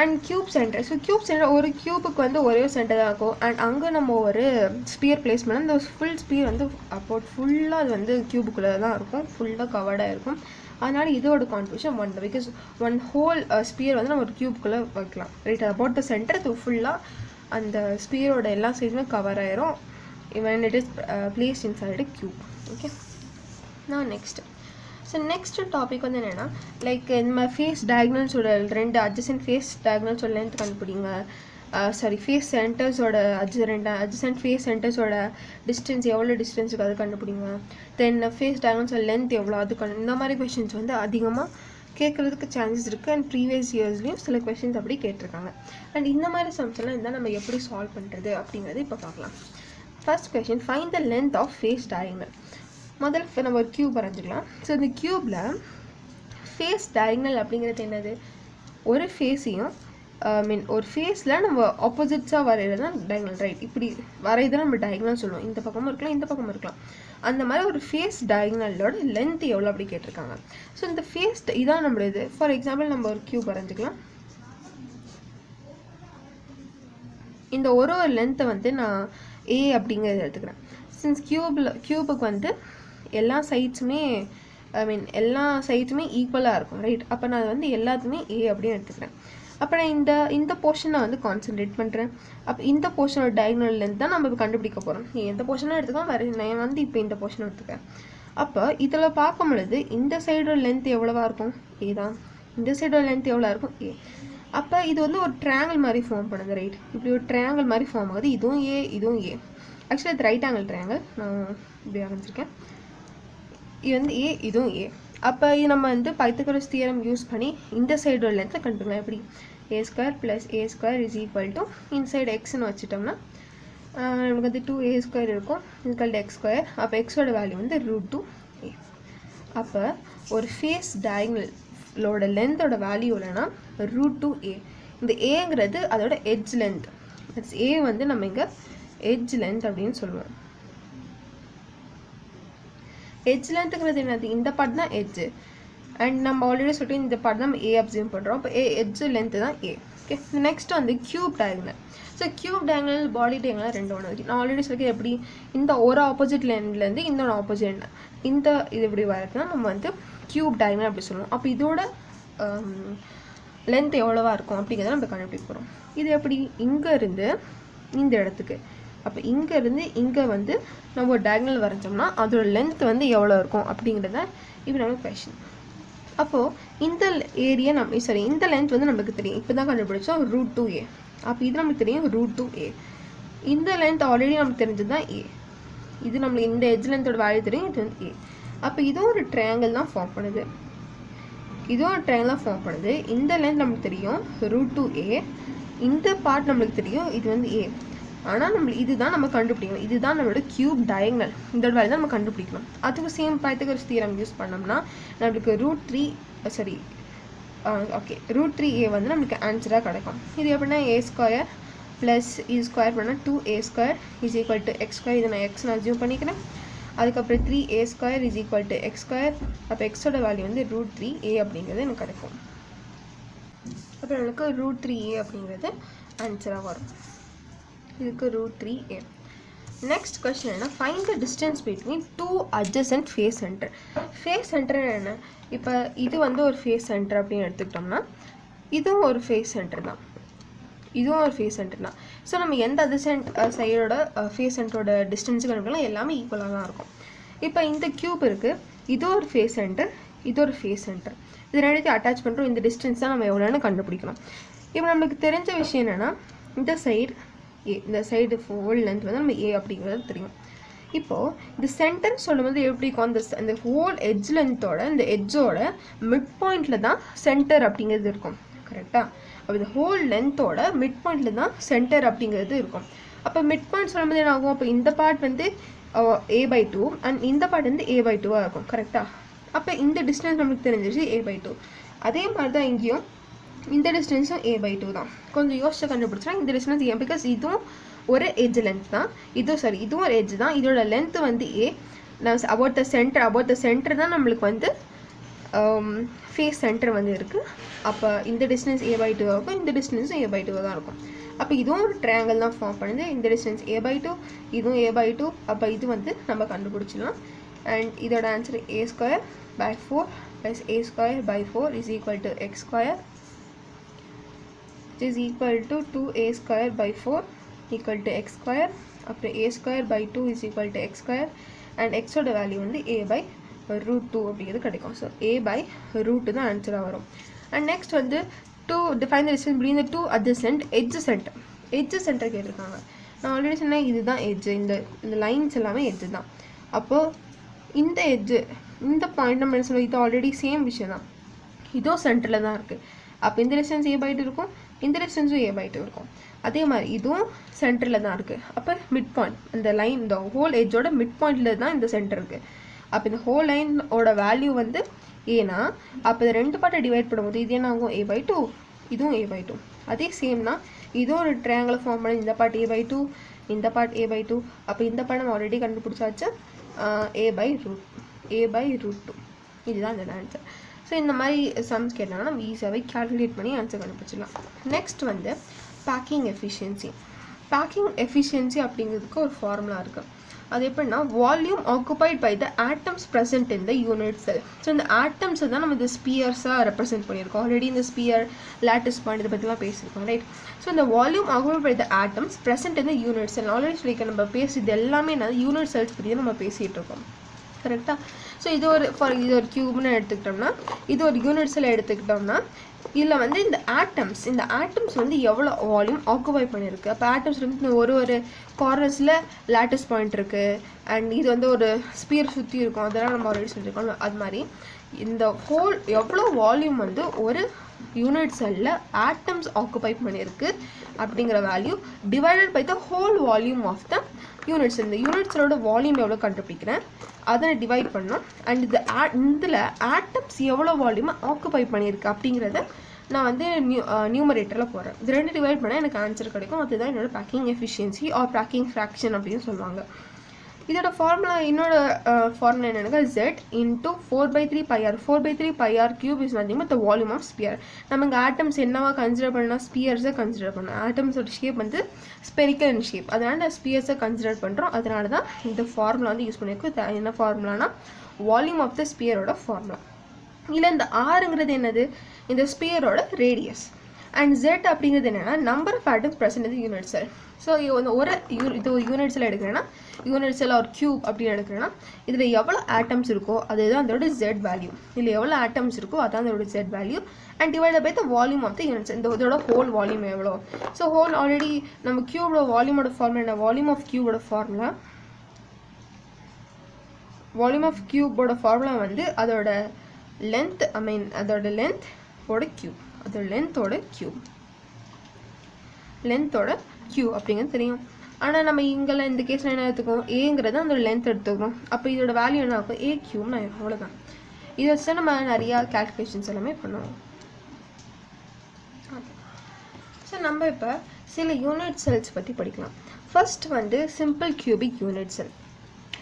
And cube center, so cube center ஒரு கியூபுக்கு வந்து ஒரே சென்டர் தான் இருக்கும். அண்ட் அங்கே நம்ம ஒரு ஸ்பியர் பிளேஸ் பண்ணால் இந்த ஃபுல் ஸ்பியர் வந்து அபவுட் ஃபுல்லாக அது வந்து கியூபுக்குள்ளே தான் இருக்கும், ஃபுல்லாக கவர்டாக இருக்கும். அதனால் இதோட கான்ட்ரிபியூஷன் 1, பிகாஸ் 1 ஹோல் ஸ்பியர் வந்து நம்ம ஒரு கியூபுக்குள்ளே வைக்கலாம். ரைட், அபவுட் த சென்டர் இது ஃபுல்லாக அந்த ஸ்பியரோட எல்லா சைடுமே கவர் ஆயிரும் when it is placed inside a cube. Okay, நான் நெக்ஸ்ட்டு டாபிக் வந்து என்னென்னா லைக் இந்த ஃபேஸ் டயக்னல்ஸோட 2 அட்ஜசன்ட் ஃபேஸ் டயக்னல்ஸோட லென்த் கண்டுபிடிங்க. ஃபேஸ் சென்டர்ஸோட அட்ஜசன்ட் ஃபேஸ் சென்டர்ஸோட டிஸ்டன்ஸ் எவ்வளோ டிஸ்டன்ஸ் இருக்குது அது கண்டுபிடிங்க. தென் ஃபேஸ் டயக்னல்ஸோட லென்த் எவ்வளோ அது இந்த மாதிரி கொஷின்ஸ் வந்து அதிகமாக கேட்குறதுக்கு சான்சஸ் இருக்குது. அண்ட் ப்ரீவியஸ் இயர்ஸ்லேயும் சில கொஷின்ஸ் அப்படி கேட்டிருக்காங்க. அண்ட் இந்த மாதிரி சம்ஸ் எல்லாம் இருந்தால் நம்ம எப்படி சால்வ் பண்ணுறது அப்படிங்கிறது இப்போ பார்க்கலாம். First question find the length of face diagonal. முதல்ல நம்ம ஒரு கியூப் வரைஞ்சிக்கலாம். ஸோ இந்த கியூப்பில் ஃபேஸ் டயகனல் அப்படிங்கிறது என்னது? ஒரு ஃபேஸையும் ஒரு ஃபேஸில் நம்ம ஆப்போசிட்ஸாக வரைகிறது தான் டயகனல், ரைட்? இப்படி வரைதான் நம்ம டயகனல் சொல்லுவோம். இந்த பக்கமும் இருக்கலாம், இந்த பக்கமும் இருக்கலாம். அந்த மாதிரி ஒரு ஃபேஸ் டயகனலோட லென்த் எவ்வளோ அப்படி கேட்டிருக்காங்க. ஸோ இந்த ஃபேஸ் இதான் நம்மளுது. ஃபார் எக்ஸாம்பிள் நம்ம ஒரு கியூப் வரைஞ்சிக்கலாம். இந்த ஒரு லென்த்தை வந்து நான் ஏ அப்படிங்கிறத எடுத்துக்கிறேன். சின்ஸ் கியூபுக்கு வந்து எல்லா சைட்ஸுமே எல்லா சைட்ஸுமே ஈக்குவலாக இருக்கும், ரைட்? அப்போ நான் வந்து எல்லாத்துமே ஏ அப்படின்னு எடுத்துக்கிறேன். அப்போ நான் இந்த போர்ஷனை வந்து கான்சென்ட்ரேட் பண்ணுறேன். அப்போ இந்த போர்ஷனோட டயகனல் லென்த் தான் நம்ம இப்போ கண்டுபிடிக்க போகிறோம். எந்த போர்ஷனும் எடுத்துக்கலாம், வேறு நான் வந்து இப்போ இந்த போர்ஷனை எடுத்துக்கிறேன். அப்போ இதில் பார்க்கும் பொழுது இந்த சைடோட லென்த் எவ்வளோவா இருக்கும்? ஏ தான். இந்த சைடோட லென்த் எவ்வளோ இருக்கும்? ஏ. அப்போ இது வந்து ஒரு ட்ரையாங்கிள் மாதிரி ஃபார்ம் பண்ணுது, ரைட்? இப்படி ஒரு ட்ரையாங்கிள் மாதிரி ஃபார்ம் ஆகுது. இதுவும் ஏ, இதுவும் ஏ. ஆக்சுவலி இது ரைட் ஆங்கிள் ட்ரையாங்கிள், நான் இப்படி ஆரம்பிச்சிருக்கேன். இது வந்து ஏ, இதுவும் ஏ. அப்போ இது நம்ம வந்து பைத்தகோரஸ் தியரம் யூஸ் பண்ணி இந்த சைடோட லென்த்தை கண்டுபிடிக்கலாம். எப்படி? A square plus A square is equal to inside எக்ஸ்ன்னு வச்சுட்டோம்னா நமக்கு வந்து 2a ஸ்கொயர் இருக்கும், இன்கல்டு எக்ஸ் ஸ்கொயர். அப்போ எக்ஸோட வேல்யூ வந்து √2a. அப்போ ஒரு ஃபேஸ் டயகனலோட லென்த்தோட வேல்யூ இல்லைன்னா √2a. இந்த ஏங்கிறது அதோட எட்ஜ் லென்த். தட்ஸ் ஏ வந்து நம்ம இங்கே எட்ஜ் லென்த் அப்படின்னு சொல்லுவோம். எட்ஜ் லென்த்துங்கிறது என்னது? இந்த பார்ட் தான் எட்ஜு. அண்ட் நம்ம ஆல்ரெடி சொல்லிட்டு இந்த பார்ட் தான் ஏ அப்சியூம் பண்ணுறோம். அப்போ எட்ஜ் லென்த்து தான் ஏ. ஓகே, நெக்ஸ்ட் வந்து cube diagonal. So cube diagonal body diagonal ரெண்டு ஒன்று இருக்குது. நான் ஆல்ரெடி சொல்லியிருக்கேன் எப்படி இந்த ஒரு ஆப்போசிட் லேண்ட்லேருந்து இன்னொன்று ஆப்போசிட் இந்த இது இப்படி வரதுனா நம்ம வந்து கியூப் டயகனல் அப்படி சொல்லுவோம். அப்போ இதோட லென்த் எவ்வளோவா இருக்கும் அப்படிங்கிறத நம்ம கண்டுபிடிக்க போகிறோம். இது எப்படி? இங்கே இருந்து இந்த இடத்துக்கு, அப்போ இங்கேருந்து இங்கே வந்து நம்ம ஒரு டயகனல் வரைஞ்சோம்னா அதோட லென்த் வந்து எவ்வளோ இருக்கும் அப்படிங்கிறத இப்போ நமக்கு கொஷின். அப்போது இந்த ஏரியா இந்த லென்த் வந்து நமக்கு தெரியும். இப்போ தான் கண்டுபிடிச்சோம் √2a. அப்போ இது நமக்கு தெரியும் √2a. இந்த லென்த் ஆல்ரெடி நமக்கு தெரிஞ்சது தான் a. இது நம்மளுக்கு இந்த எட்ஜ் லென்த்தோட வேல்யூ தெரியும், இது வந்து a. அப்போ இதுவும் ஒரு ட்ரையாங்கிள் தான் ஃபார்ம் பண்ணுது. இதுவும் ஒரு ட்ரையாங்கிள் தான் ஃபார்ம் பண்ணுது. இந்த லென்த் நமக்கு தெரியும் √2a. இந்த பார்ட் நம்மளுக்கு தெரியும், இது வந்து a. ஆனால் இதுதான் நம்ம கண்டுபிடிக்கணும். இதுதான் நம்மளோட கியூப் டயகனல். இந்த வேல்யூ தான் நம்ம கண்டுபிடிக்கணும். அதுக்கு சேம் பைத்தகோரஸ் தியரம் யூஸ் பண்ணோம்னா நம்மளுக்கு √3a வந்து நம்மளுக்கு ஆன்சராக கிடைக்கும். இது எப்படின்னா a ஸ்கொயர் ப்ளஸ் இது ஸ்கொயர் பண்ணால் 2a square is equal to X square. இதை நான் எக்ஸ் நான் அஸ்யூம் பண்ணிக்கிறேன். அதுக்கப்புறம் 3a square is equal to X square. அப்போ எக்ஸோட வேல்யூ வந்து √3a அப்படிங்கிறது எனக்கு கிடைக்கும். அப்போ நம்மளுக்கு √3a அப்படிங்கிறது ஆன்சராக வரும். இதுக்கு √3a. நெக்ஸ்ட் கொஸ்டின் என்ன? Find the distance between 2 adjacent face center. Face center என்ன? இப்போ இது வந்து ஒரு ஃபேஸ் சென்டர் அப்படின்னு எடுத்துக்கிட்டோம்னா இதுவும் ஒரு ஃபேஸ் சென்டர் தான், இதுவும் ஒரு ஃபேஸ் சென்டர் தான். ஸோ நம்ம எந்த adjacent சைடோட ஃபேஸ் சென்டரோட டிஸ்டன்ஸுக்கு கண்டுபிடிக்கலாம், எல்லாமே ஈக்குவலாக தான் இருக்கும். இப்போ இந்த கியூப் இருக்குது, இது ஒரு ஃபேஸ் சென்டர், இது ஒரு ஃபேஸ் சென்டர். இது ரெண்டுத்தையும் அட்டாச் பண்ணுறோம். இந்த டிஸ்டன்ஸ் தான் நம்ம எவ்வளோன்னு கண்டுபிடிக்கணும். இப்போ நம்மளுக்கு தெரிஞ்ச விஷயம் என்னென்னா இந்த சைடு ஏ, இந்த சைடு ஹோல் லென்த் வந்து நம்ம ஏ அப்படிங்கிறது தெரியும். இப்போது இந்த சென்டர் சொல்லும்போது எப்படி இருக்கும்? அந்த ஹோல் எட்ஜ் லென்த்தோட இந்த எட்ஜோட மிட் பாயிண்டில் தான் சென்டர் அப்படிங்கிறது இருக்கும், கரெக்டாக? அப்போ இந்த ஹோல் லென்த்தோட மிட் பாயிண்டில் தான் சென்டர் அப்படிங்கிறது இருக்கும். அப்போ மிட் பாயிண்ட் சொல்லும்போது என்ன ஆகும்? அப்போ இந்த பார்ட் வந்து a/2 அண்ட் இந்த பார்ட் வந்து a/2 இருக்கும், கரெக்டாக? அப்போ இந்த டிஸ்டன்ஸ் நமக்கு தெரிஞ்சிச்சு a/2. அதே மாதிரி தான் இங்கேயும் இந்த டிஸ்டன்ஸும் a/2 தான். கொஞ்சம் யோசிச்சு கண்டுபிடிச்சா இந்த டிஸ்டன்ஸ் ஏன், பிகாஸ் இதுவும் ஒரு எட்ஜ் லென்த் தான், இதுவும் ஒரு எட்ஜ் தான். இதோட லென்த் வந்து a. அபவுட் த சென்டர் தான் நம்மளுக்கு வந்து ஃபேஸ் சென்டர் வந்து இருக்குது. அப்போ இந்த டிஸ்டன்ஸ் a/2 இருக்கும், இந்த டிஸ்டன்ஸும் a/2 தான் இருக்கும். அப்போ இதுவும் ஒரு ட்ரையாங்கிள் தான் ஃபார்ம் பண்ணுது. இந்த டிஸ்டன்ஸ் a/2, இதுவும் a/2. அப்போ இது வந்து நம்ம கண்டுபிடிச்சிடலாம். அண்ட் இதோட answer a²/4 plus a²/4 is equal to X square is equal to 2a²/4 equal to x square. அப்புறம் a²/2 is equal to x square and x ஓட வேல்யூ வந்து a/√2 அப்படிங்கிறது கிடைக்கும். ஸோ a/√2 தான் ஆன்சராக வரும். அண்ட் நெக்ஸ்ட் வந்து define the distance between the two adjacent edge center. Edge centre கேட்டிருக்காங்க. நான் ஆல்ரெடி சொன்னேன் இதுதான் எட்ஜு, இந்த லைன்ஸ் எல்லாமே எட்ஜு தான். அப்போது இந்த எட்ஜு இந்த பாயிண்ட் நம்ம என்ன சொல்லுவோம், இது ஆல்ரெடி சேம் விஷயம் தான், இதுவும் சென்டரில் தான் இருக்குது. அப்போ இந்த டிஸ்டன்ஸ் a/2 இருக்கும், இந்த டிஸ்டன்ஸும் a/2 இருக்கும். அதே மாதிரி இதுவும் சென்டரில் தான் இருக்குது. அப்போ மிட் பாயிண்ட் இந்த லைன் இந்த ஹோல் எட்ஜோட மிட் பாயிண்டில் தான் இந்த சென்டர் இருக்குது. அப்போ இந்த ஹோல் லைனோட வேல்யூ வந்து ஏன்னா அப்போ இந்த ரெண்டு பார்ட்டை டிவைட் பண்ணும்போது இது என்ன ஆகும் a/2, இதுவும் a/2. அதே சேம் தான் இதுவும் ஒரு ட்ரையாங்கிள் ஃபார்ம் பண்ணி இந்த பார்ட் a/2, இந்த பார்ட் a/2. அப்போ இந்த பார்ட் நம்ம ஆல்ரெடி கண்டுபிடிச்சாச்சு a/√2. இதுதான் இந்த ஆன்சர். ஸோ இந்த மாதிரி சம்ஸ் கேட்டாங்கன்னா நம்ம ஈஸியாகவே கால்குலேட் பண்ணி ஆன்சர் கண்டுபிடிச்சிடலாம். நெக்ஸ்ட் வந்து பேக்கிங் எஃபிஷியன்சி. பேக்கிங் எஃபிஷியன்சி அப்படிங்கிறதுக்கு ஒரு ஃபார்முலா இருக்குது. அது எப்படின்னா volume occupied by the atoms present in the unit cell. So இந்த ஆட்டம்ஸை தான் நம்ம இந்த ஸ்பியர்ஸாக ரெப்ரசென்ட் பண்ணியிருக்கோம். ஆல்ரெடி இந்த ஸ்பியர் லாட்டிஸ் பாயிண்ட் இதை பற்றிலாம் பேசியிருக்கோம், ரைட்? ஸோ இந்த volume occupied by the atoms present in the unit cell already சொல்லியிருக்க நம்ம பேசுறது எல்லாமே என்ன யூனிட் செல்ஸ் பற்றி தான் நம்ம பேசிகிட்டு இருக்கோம், கரெக்டாக? ஸோ இது ஒரு இது ஒரு கியூப்னு எடுத்துக்கிட்டோம்னா இது ஒரு யூனிட் செல் எடுத்துக்கிட்டோம்னா இதில் வந்து இந்த ஆட்டம்ஸ் வந்து எவ்வளோ வால்யூம் ஆக்குபை பண்ணியிருக்கு. அப்போ ஆட்டம்ஸ் வந்து ஒரு கார்னர்ஸில் லாட்டிஸ் பாயிண்ட் இருக்குது அண்ட் இது வந்து ஒரு ஸ்பியர் சுற்றி இருக்கும், அதெல்லாம் நம்ம ஆல்ரெடி சொல்லியிருக்கோம். அது மாதிரி இந்த ஹோல் எவ்வளோ வால்யூம் வந்து ஒரு யூனிட் செல்லில் ஆட்டம்ஸ் ஆக்குபை பண்ணியிருக்கு அப்படிங்கிற value divided by the whole volume of the unit cell. இந்த யூனிட் செல்லோட வால்யூம் எவ்வளோ கண்டுபிடிக்கிறேன் அதை டிவைட் பண்ணோம் அண்ட் இதில் ஆட்டம்ஸ் எவ்வளோ வால்யூமை ஆக்குபை பண்ணியிருக்கு அப்படிங்கிறத நான் வந்து நியூமரேட்டரில் போகிறேன். இது ரெண்டு டிவைட் பண்ணால் எனக்கு ஆன்சர் கிடைக்கும். அதுதான் என்னோட packing efficiency or packing fraction அப்படின்னு சொல்லுவாங்க. இதோட ஃபார்முலா என்னோட ஃபார்முலா என்னென்னா Z into 4/3 pi r. 4/3 pi r cube is nothing but the volume of sphere. நம்ம இங்கே ஆட்டம்ஸ் என்னவா கன்சிடர் பண்ணால் ஸ்பியர்ஸை கன்சிடர் பண்ணோம். ஆட்டம்ஸோட ஷேப் வந்து ஸ்பெரிக்கல் இன் ஷேப், அதனால் நான் ஸ்பியர்ஸை கன்சிடர் பண்ணுறோம். அதனால தான் இந்த ஃபார்முலா வந்து யூஸ் பண்ணியிருக்கோம். என்ன ஃபார்முலானா வால்யூம் ஆஃப் த ஸ்பியரோட ஃபார்முலா. இல்லை இந்த ஆறுங்கிறது என்னது, இந்த ஸ்பியரோட ரேடியஸ். அண்ட் Z அப்படிங்கிறது என்னென்னா number of atoms present in unit cell. So இது ஒரு யூனிட் செல் எடுக்கிறேன்னா யூனிட் செல் ஒரு கியூப் அப்படின்னு எடுக்கிறேன்னா இதில் எவ்வளோ ஆட்டம்ஸ் இருக்கோ அதுதான் அதோட Z வேல்யூ. இதில் எவ்வளோ ஆட்டம்ஸ் இருக்கோ அதுதான் அதோட Z value and divided by the volume of the unit cell. இதோட ஹோல் வால்யூம் எவ்வளோ. ஸோ ஹோல் ஆல்ரெடி நம்ம கியூபோட வால்யூமோட ஃபார்முலா என்ன, வால்யூம் ஆஃப் கியூபோட ஃபார்முலா வந்து அதோட லென்த் அதோட லென்த்தோட கியூப் அப்படிங்கிறது தெரியும். ஆனால் நம்ம இங்கெல்லாம் இந்த கேஸில் என்ன எடுத்துக்கோம், ஏங்கிறத அந்த லென்த் எடுத்துக்கணும். அப்போ இதோட வேல்யூ என்ன ஆகும், A கியூப்னு ஆகும். அவ்வளோதான். இதை வச்சு நம்ம நிறையா கேல்குலேஷன்ஸ் எல்லாமே பண்ணுவோம். ஸோ நம்ம இப்போ சில யூனிட் செல்ஸ் பற்றி படிக்கலாம். ஃபர்ஸ்ட் வந்து சிம்பிள் கியூபிக் யூனிட் செல்.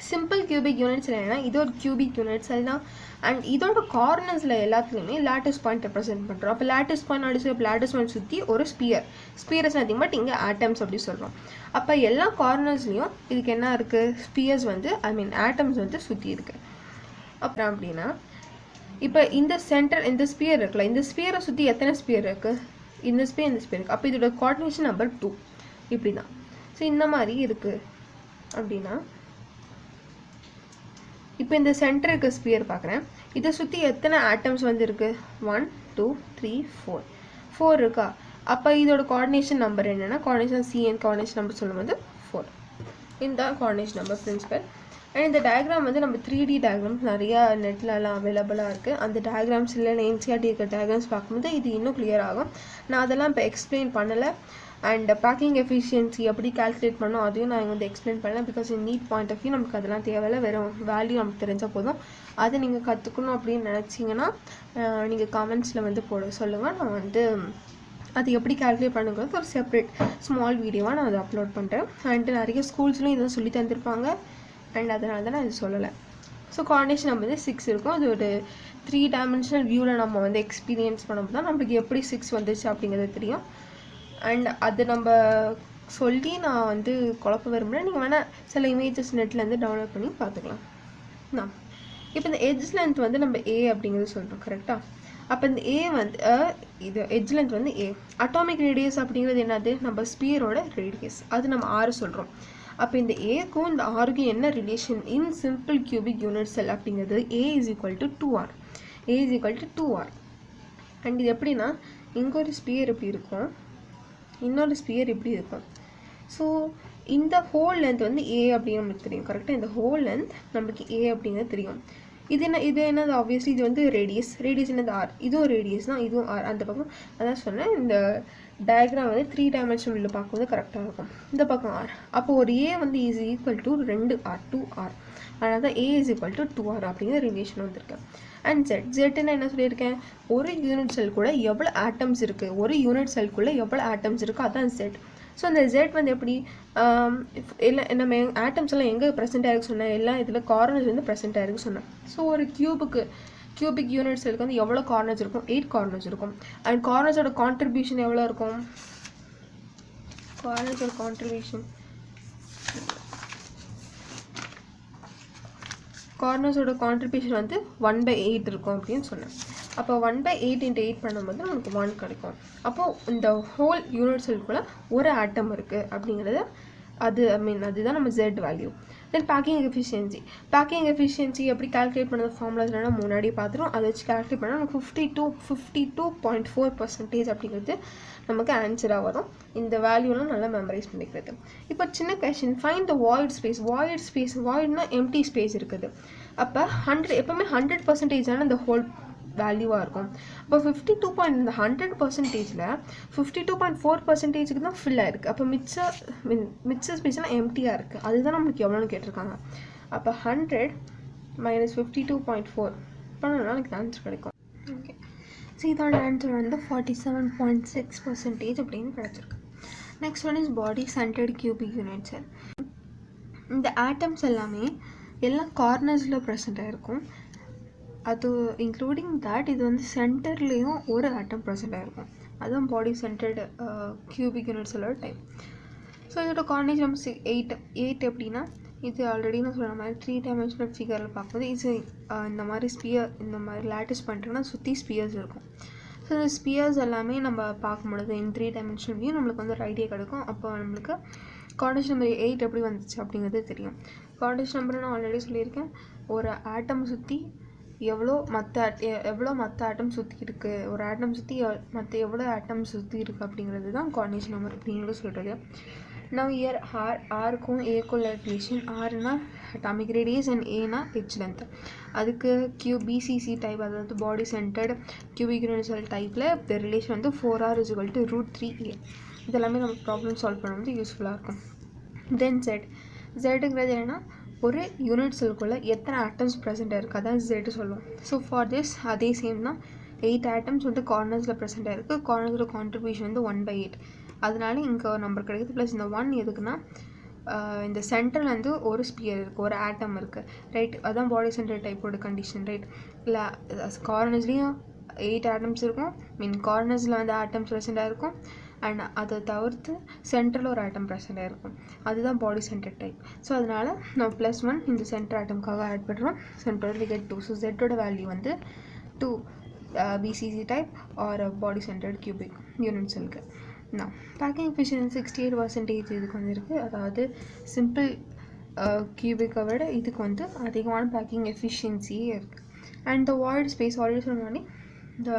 சிம்பிள் கியூபிக் யூனிட் செல் என்னன்னா இது ஒரு கியூபிக் யூனிட் செல் தான் அண்ட் இதோட கார்னர்ஸில் எல்லாத்துலேயுமே லாட்டிஸ் பாயிண்ட் ரெப்ரசென்ட் பண்ணுறோம். அப்போ லாட்டிஸ் பாயிண்ட் சுற்றி ஒரு ஸ்பியர்ஸ் அதிகம் பட் இங்கே ஆட்டம்ஸ் அப்படி சொல்கிறோம். அப்போ எல்லா கார்னர்ஸ்லேயும் இதுக்கு என்ன இருக்குது, ஸ்பியர்ஸ் வந்து ஆட்டம்ஸ் வந்து சுற்றி இருக்குது. அப்புறம் அப்படின்னா இப்போ இந்த ஸ்பியர் இருக்குல்ல, இந்த ஸ்பியரை சுற்றி எத்தனை ஸ்பியர் இருக்குது, இந்த ஸ்பியர் இருக்குது. அப்போ இதோட கோஆர்டினேஷன் நம்பர் 2 இப்படி தான். ஸோ இந்த மாதிரி இருக்குது அப்படின்னா இப்போ இந்த சென்டர் இருக்க ஸ்பியர் பார்க்குறேன், இதை சுற்றி எத்தனை ஆட்டம்ஸ் வந்து இருக்குது, 1 2 3 4 இருக்கா. அப்போ இதோட கோஆர்டினேஷன் நம்பர் என்னென்னா கோஆர்டினேஷன் நம்பர் சொல்லும்போது 4. இந்த கோஆர்டினேஷன் நம்பர் பிரின்சிபல். அண்ட் இந்த டயக்ராம் வந்து நம்ம 3D டயக்ராம்ஸ் நிறையா நெட்லலாம் அவைலபிளாக இருக்குது. அந்த டயக்ராம்ஸ் இல்லைன்னா NCERT இருக்க டயக்ராம்ஸ் பார்க்கும்போது இது இன்னும் கிளியர் ஆகும். நான் அதெல்லாம் இப்போ எக்ஸ்பிளைன் பண்ணலை. அண்ட் பேக்கிங் எஃபிஷியன்சி எப்படி கால்குலேட் பண்ணோம் அதையும் நான் வந்து எக்ஸ்பிளைன் பண்ணேன். Because NEET point of view நமக்கு அதெல்லாம் தேவையில்லை, வெறும் வேல்யூ நமக்கு தெரிஞ்சால் போதும். அதை நீங்கள் கற்றுக்கணும் அப்படின்னு நினச்சிங்கன்னா நீங்கள் கமெண்ட்ஸில் வந்து சொல்லுங்கள். நான் வந்து அது எப்படி கால்குலேட் பண்ணுங்கிறது ஒரு செப்பரேட் ஸ்மால் வீடியோவாக நான் அதை அப்லோட் பண்ணுறேன். அண்ட் நிறைய ஸ்கூல்ஸ்லையும் இதை சொல்லி தந்திருப்பாங்க அண்ட் அதனால தான் நான் இது சொல்லலை. ஸோ கோஆர்டினேஷன் நம்ம வந்து 6 இருக்கும். அது ஒரு 3 டைமென்ஷனல் வியூவில் நம்ம வந்து எக்ஸ்பீரியன்ஸ் பண்ணும்போது தான் நம்மளுக்கு எப்படி 6 வந்துச்சு அப்படிங்கிறது தெரியும். அண்ட் அது நம்ம சொல்லி நான் வந்து குழப்ப விரும்புகிறேன். நீங்கள் வேணால் சில இமேஜஸ் நெட்லேருந்து டவுன்லோட் பண்ணி பார்த்துக்கலாம். இப்போ இந்த எட்ஜ் லென்த் வந்து நம்ம A அப்படிங்கிறது சொல்கிறோம், கரெக்டாக? அப்போ இந்த A வந்து இது எட்ஜ் லென்த் வந்து A. அட்டாமிக் ரேடியஸ் அப்படிங்கிறது என்னது, நம்ம ஸ்பியரோட ரேடியஸ், அது நம்ம 6 சொல்கிறோம். அப்போ இந்த ஏக்கும் இந்த ஆருக்கும் என்ன ரிலேஷன் இன் சிம்பிள் கியூபிக் யூனிட் செல் அப்படிங்கிறது A is equal to 2R. And இது எப்படின்னா இங்கே ஒரு ஸ்பியர் எப்படி இருக்கும், இன்னொரு ஸ்பியர் இப்படி இருக்கும். ஸோ இந்த ஹோல் லென்த் வந்து A அப்படின்னு நமக்கு தெரியும், கரெக்டாக? இந்த ஹோல் லென்த் நமக்கு A அப்படிங்கிறது தெரியும். இது என்னது ஆப்வியஸ்லி இது வந்து ரேடியஸ் என்னது ஆர், இதுவும் ரேடியஸ் தான், இதுவும் ஆர். அந்த பக்கம் அதான் சொன்னேன், இந்த டயக்ராம் வந்து 3 டைமென்ஷனில் பார்க்கும்போது கரெக்டாக இருக்கும். இந்த பக்கம் ஆர், அப்போ ஒரு ஏ வந்து is equal to 2r 2r, அதனால தான் ஏ இஸ் ஈக்குவல் டு 2r அப்படிங்கிற ரிலேஷன் வந்திருக்கு. அண்ட் ஜெட்னா என்ன சொல்லியிருக்கேன், ஒரு யூனிட் செல் கூட எவ்வளோ ஆட்டம்ஸ் இருக்குது, ஒரு யூனிட் செல்குள்ளே எவ்வளோ ஆட்டம்ஸ் இருக்குது, அதான் ஜெட். ஸோ அந்த ஜெட் வந்து எப்படி எல்லாம் நம்ம ஆட்டம்ஸ் எல்லாம் எங்கே ப்ரெசென்ட் ஆகிருக்கு சொன்னேன், எல்லாம் இதில் கார்னர்ஸ் வந்து ப்ரெசென்ட் ஆகிருக்கு சொன்னேன். ஸோ ஒரு கியூபிக் யூனிட் செல்லுக்கு வந்து எவ்வளோ கார்னர்ஸ் இருக்கும், 8 கார்னர்ஸ் இருக்கும். அண்ட் கார்னர்ஸோட கான்ட்ரிபியூஷன் எவ்வளோ இருக்கும், கார்னர்ஸோட கான்ட்ரிபியூஷன் வந்து 1/8 இருக்கும் அப்படின்னு சொன்னேன். அப்போ 1/8 × 8 பண்ணும்போது நமக்கு 1 கிடைக்கும். அப்போது இந்த ஹோல் யூனிட் செல்குள்ளே ஒரு ஆட்டம் இருக்குது அப்படிங்கிறது அதுதான் நம்ம ஜெட் வேல்யூ. தென் பேக்கிங் எஃபிஷியன்சி எப்படி கால்குலேட் பண்ணுறது, ஃபார்முலாஸ் என்னென்னா முன்னாடி பார்த்துரும், அதை வச்சு கால்குலேட் பண்ணால் நமக்கு 52.4% அப்படிங்கிறது நமக்கு ஆன்சராக வரும். இந்த வேல்யூலாம் நல்லா மெமரைஸ் பண்ணிக்கிறது. இப்போ சின்ன question, find the void space. வாய்ட்னா எம்டி ஸ்பேஸ் இருக்குது. அப்போ 100 எப்போவுமே 100% அந்த ஹோல் வேல்யூவாக இருக்கும். அப்போ 100%ல் 52.4% தான் ஃபில் ஆகிருக்கு. அப்போ மிச்ச ஸ்பேஸ்லாம் எம்டியாக இருக்குது. அதுதான் நம்மளுக்கு எவ்வளோன்னு கேட்டிருக்காங்க. அப்போ 100 - 52.4 பண்ணணும்னா எனக்கு ஆன்சர் கிடைக்கும். ஓகே, ஸோ இதோட ஆன்சர் வந்து 47.6% அப்படின்னு கிடச்சிருக்கு. Next one is body centred cubic unit cell. இந்த ஆட்டம்ஸ் எல்லாமே எல்லாம் கார்னர்ஸில் ப்ரெசென்ட் ஆகிருக்கும். அது இன்க்ளூடிங் தேட் இது வந்து சென்டர்லேயும் ஒரு ஆட்டம் ப்ரெசென்ட் ஆகிருக்கும். அதுதான் பாடி சென்டர்டு கியூபிக் யூனிட் செல்லோட டைப். ஸோ இதோட கார்னேஜ் நம்ம 8 எப்படின்னா, இது ஆல்ரெடி நான் சொல்கிற மாதிரி 3 டைமென்ஷனல் ஃபிகரில் பார்க்கும்போது இது இந்த மாதிரி இந்த மாதிரி லேட்டிஸ் பண்ணிட்டோம்னா சுற்றி ஸ்பியர்ஸ் இருக்கும். ஸோ இந்த ஸ்பியர்ஸ் எல்லாமே நம்ம பார்க்கும்பொழுது இந்த 3 டைமென்ஷனல் வியூ நம்மளுக்கு வந்து ஒரு ஐடியா கிடைக்கும். அப்போ நம்மளுக்கு கார்னேஜ் நம்பர் 8 எப்படி வந்துச்சு அப்படிங்கிறது தெரியும். கார்னேஜ் நம்பர் நான் ஆல்ரெடி சொல்லியிருக்கேன், ஒரு ஆட்டம் சுற்றி எவ்வளோ மற்ற ஆட்டம் சுற்றி இருக்குது, ஒரு ஆட்டம் சுற்றி மற்ற எவ்வளோ ஆட்டம் சுற்றி இருக்குது அப்படிங்கிறது தான் கார்னேஜ் நம்பர் அப்படிங்கிறது சொல்கிறது. நான் இயர் ஆருக்கும் ஏக்குள்ள ரிலேஷன், ஆர்னா அட்டாமிக் ரேடியஸ் அண்ட் ஏனா ஹெச் லென்த். அதுக்கு பிசிசி டைப், அதாவது body centred cubic unit cell டைப்பில் இந்த ரிலேஷன் வந்து 4r = √3a. இதெல்லாமே நம்ம ப்ராப்ளம் சால்வ் பண்ணும்போது யூஸ்ஃபுல்லாக இருக்கும். தென் ஜெட்டுங்கிறது என்னென்னா, ஒரு யூனிட் செல்குள்ளே எத்தனை ஆட்டம்ஸ் ப்ரெசென்ட் இருக்குது அதான் ஜெட்டு சொல்லுவோம். ஸோ ஃபார் திஸ் அதே சேம் தான், 8 ஆட்டம்ஸ் வந்து கார்னர்ஸில் ப்ரெசென்ட் ஆகிருக்கு. கார்னர்ஸோட கான்ட்ரிபியூஷன் வந்து 1/8. அதனால இங்கே ஒரு நம்பர் கிடைக்குது. ப்ளஸ் இந்த 1 எதுக்குன்னா, இந்த சென்டரில் வந்து ஒரு ஸ்பியர் இருக்குது, ஒரு ஆட்டம் இருக்குது, ரைட். அதுதான் பாடி சென்டர் டைப்போட கண்டிஷன், ரைட். இல்லை கார்னர்ஸ்லேயும் 8 ஆட்டம்ஸ் இருக்கும், கார்னர்ஸில் வந்து ஆட்டம்ஸ் ப்ரெசென்ட் ஆகிருக்கும். அண்ட் அதை தவிர்த்து சென்டரில் ஒரு ஆட்டம் ப்ரெசென்ட் ஆகிருக்கும். அதுதான் பாடி சென்டர் டைப். ஸோ அதனால் நம்ம +1 இந்த சென்டர் ஆட்டம்காக ஆட் பண்ணுறோம். Centre we get 2. ஸோ ஜெட்டோட வேல்யூ வந்து 2 BCC type or body centred cubic unit செல்க்கு. நான் பேக்கிங் எஃபிஷியன்சி 68% இதுக்கு வந்து இருக்குது. அதாவது சிம்பிள் கியூபிக்கை விட இதுக்கு வந்து அதிகமான பேக்கிங் எஃபிஷியன்சியே இருக்குது. And the void space already சொன்னோடனே இந்த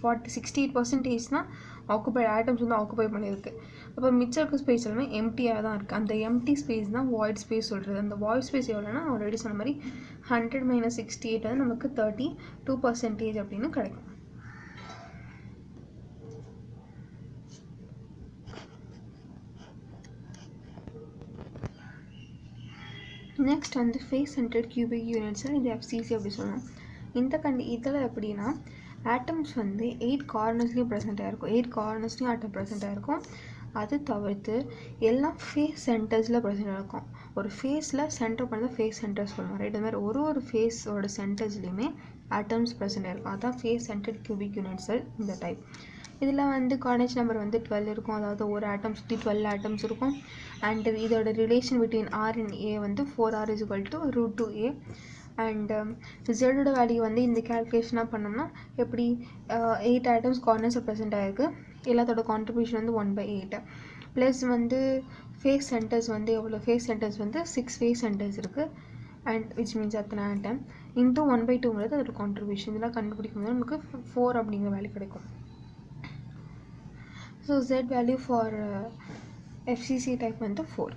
68% தான் ஆக்குபைட் ஆட்டம்ஸ் வந்து ஆக்குபை பண்ணியிருக்கு. அப்போ மிச்சம் இருக்க ஸ்பேஸ் எல்லாமே எம்டியாக தான் இருக்குது. அந்த எம்டி ஸ்பேஸ் தான் வாய்ட் ஸ்பேஸ் சொல்கிறது. அந்த வாய்ட் ஸ்பேஸ் எவ்வளோனா ஆல்ரெடி சொன்ன மாதிரி 100 - 68 வந்து நமக்கு 32% அப்படின்னு கிடைக்கும். நெக்ஸ்ட் வந்து face centred cubic unit cell, இது FCC அப்படி சொல்லணும். இதில் எப்படின்னா, ஆட்டம்ஸ் வந்து 8 கார்னர்ஸ்லேயும் ப்ரெசென்ட் ஆகிருக்கும். 8 கார்னர்ஸ்லேயும் ஆட்டம் ப்ரெசென்ட் ஆகிருக்கும். அது தவிர்த்து எல்லாம் ஃபேஸ் சென்டர்ஸில் ப்ரெசென்ட் ஆகிருக்கும். ஒரு ஃபேஸில் சென்டர் பண்ணி ஃபேஸ் சென்டர் சொல்லுவோம், ரைட். அது மாதிரி ஒரு ஃபேஸோட சென்டர்ஸ்லேயுமே ஆட்டம்ஸ் ப்ரெசென்ட் ஆகிருக்கும். அதுதான் face centred cubic unit cell இந்த டைப். இதில் வந்து கார்னேஜ் நம்பர் வந்து 12 இருக்கும். அதாவது ஒரு ஆட்டம் சுற்றி 12 ஆட்டம்ஸ் இருக்கும். அண்ட் இதோட ரிலேஷன் பிட்வீன் ஆர் அண்ட் ஏ வந்து 4r = √2a. அண்ட் ஜெட்டோட வேல்யூ வந்து இந்த கேல்குலேஷனாக பண்ணோம்னா எப்படி, 8 ஆட்டம்ஸ் கார்னர்ஸில் ப்ரெசென்ட் ஆகிருக்கு. எல்லாத்தோட கான்ட்ரிபியூஷன் வந்து 1/8. ப்ளஸ் வந்து ஃபேஸ் சென்டர்ஸ் வந்து எவ்வளோ, ஃபேஸ் சென்டர்ஸ் வந்து 6 ஃபேஸ் சென்டர்ஸ் இருக்குது. அண்ட் விச் மீன்ஸ் அத்தனை ஆட்டம் இன்ட்டு 1/2ங்கிறது அதோட கான்ட்ரிபியூஷன். இதெல்லாம் கண்டுபிடிக்கும் போது நமக்கு 4 அப்படிங்கிற வேல்யூ கிடைக்கும். So Z value for FCC type வந்து 4.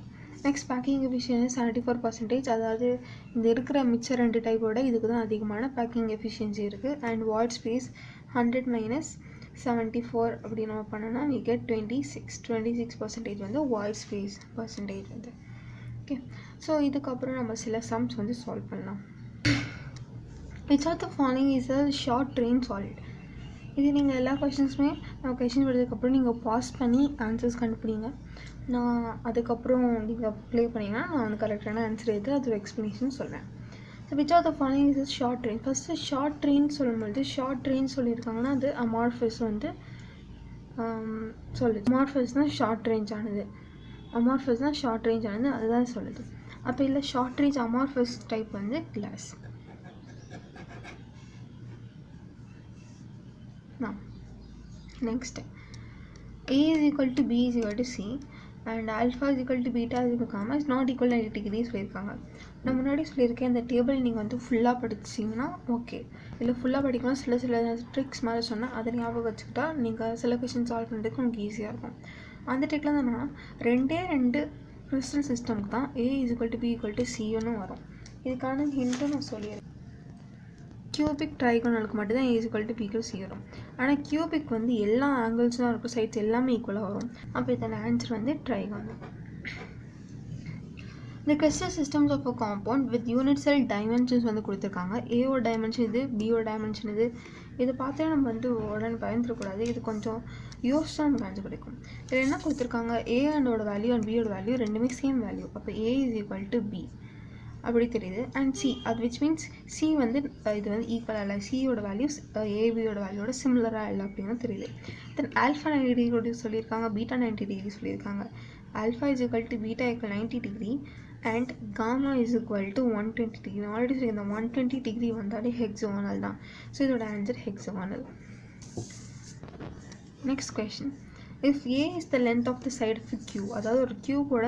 Next packing efficiency 74%. அதாவது இந்த இருக்கிற மிச்ச 2 டைப்போட இதுக்கு தான் அதிகமான பேக்கிங் எஃபிஷியன்சி இருக்குது. அண்ட் வாய்ட் ஸ்பேஸ் 100 மைனஸ் 74 அப்படி நம்ம பண்ணோன்னா we get 26% வந்து வாய்ட் ஸ்பேஸ் பர்சன்டேஜ் வந்து. ஓகே, ஸோ இதுக்கப்புறம் நம்ம சில சம்ஸ் வந்து சால்வ் பண்ணலாம். which of the following is a short train solid? இது நீங்கள் எல்லா கொஷின்ஸுமே நான் கொஷின் படித்ததுக்கப்புறம் நீங்கள் பாஸ் பண்ணி ஆன்சர்ஸ் கண்டுபிடிங்க. நான் அதுக்கப்புறம் நீங்கள் ப்ளே பண்ணிங்கன்னா நான் வந்து கரெக்டான ஆன்சர் எடுத்து அதோட எக்ஸ்ப்ளனேஷன் சொல்கிறேன். So which of the following is short train. First short train சொல்லும்போது ஷார்ட் ட்ரெயின் சொல்லியிருக்காங்கன்னா அது அமார்ஃபஸ் வந்து சொல்லுது. அமார்ஃபஸ் தான் ஷார்ட் ரேஞ்ச் ஆனது. அமார்ஃபஸ் தான் ஷார்ட் ரேஞ்ச் ஆனது அதுதான் சொல்லுது. அப்போ இல்லை ஷார்ட் ரேஞ்ச் அமார்ஃபஸ் டைப் வந்து glass. Now, next, A is equal to B is equal to C and alpha is equal to beta is equal to gamma is not equal to 90 degrees சொல்லியிருக்காங்க. நான் முன்னாடி சொல்லியிருக்கேன் இந்த டேபிள் நீங்கள் வந்து ஃபுல்லாக படிச்சிங்கன்னா ஓகே, இல்லை ஃபுல்லாக படிக்கணும் சில ட்ரிக்ஸ் மாதிரி சொன்னால் அதை ஞாபகம் வச்சுக்கிட்டா நீங்கள் சில கொஷின் சால்வ் பண்ணுறதுக்கு உங்களுக்கு ஈஸியாக இருக்கும். அந்த ட்ரிக்கில் தான் நான் 2 கிறிஸ்டல் சிஸ்டம்க்கு தான் A is equal to B equal to Cன்னு வரும். இதுக்கான ஹிண்ட்டும் நான் சொல்லியிருக்கேன். கியூபிக் ட்ரைகோனலுக்கு மட்டும்தான் A is equal to B equal to C வரும். ஆனால் கியூபிக் வந்து எல்லா ஆங்கிள்ஸும் இருக்கும், சைட்ஸ் எல்லாமே ஈக்குவலாக வரும். அப்போ இதோட ஆன்சர் வந்து ட்ரைகோனல். இந்த crystal systems of a compound with unit cell dimensions வந்து கொடுத்துருக்காங்க. ஏவோட டைமென்ஷன் இது, பியோட டைமென்ஷன் இது. இதை பார்த்தா நம்ம வந்து உடனே பயந்துடக்கூடாது, இது கொஞ்சம் யோசிச்சா நமக்கு ஆன்சர் கிடைக்கும். இதில் என்ன கொடுத்துருக்காங்க, ஏ அண்டோட வேல்யூ அண்ட் பியோட வேல்யூ ரெண்டுமே சேம் வேல்யூ. அப்போ A is equal to B அப்படி தெரியுது. அண்ட் சி அது விச் மீன்ஸ் சி வந்து இது வந்து ஈக்குவலாக இல்லை, சியோட வேல்யூஸ் ஏபியோட வேல்யூவோட சிமிலராக இல்லை அப்படின்னு தெரியுது. தென் ஆல்ஃபா 90 டிகிரி சொல்லியிருக்காங்க, பீட்டா 90 டிகிரி சொல்லியிருக்காங்க. Alpha is equal to beta equal 90 degree and gamma is equal to 120 degree. Already சொல்லி இந்த 120 டிகிரி வந்தாலே ஹெக்ஸாகோனல் தான். ஸோ இதோட answer hexagonal. Next question, if a is the length of the side of cube, அதாவது ஒரு கியூபோட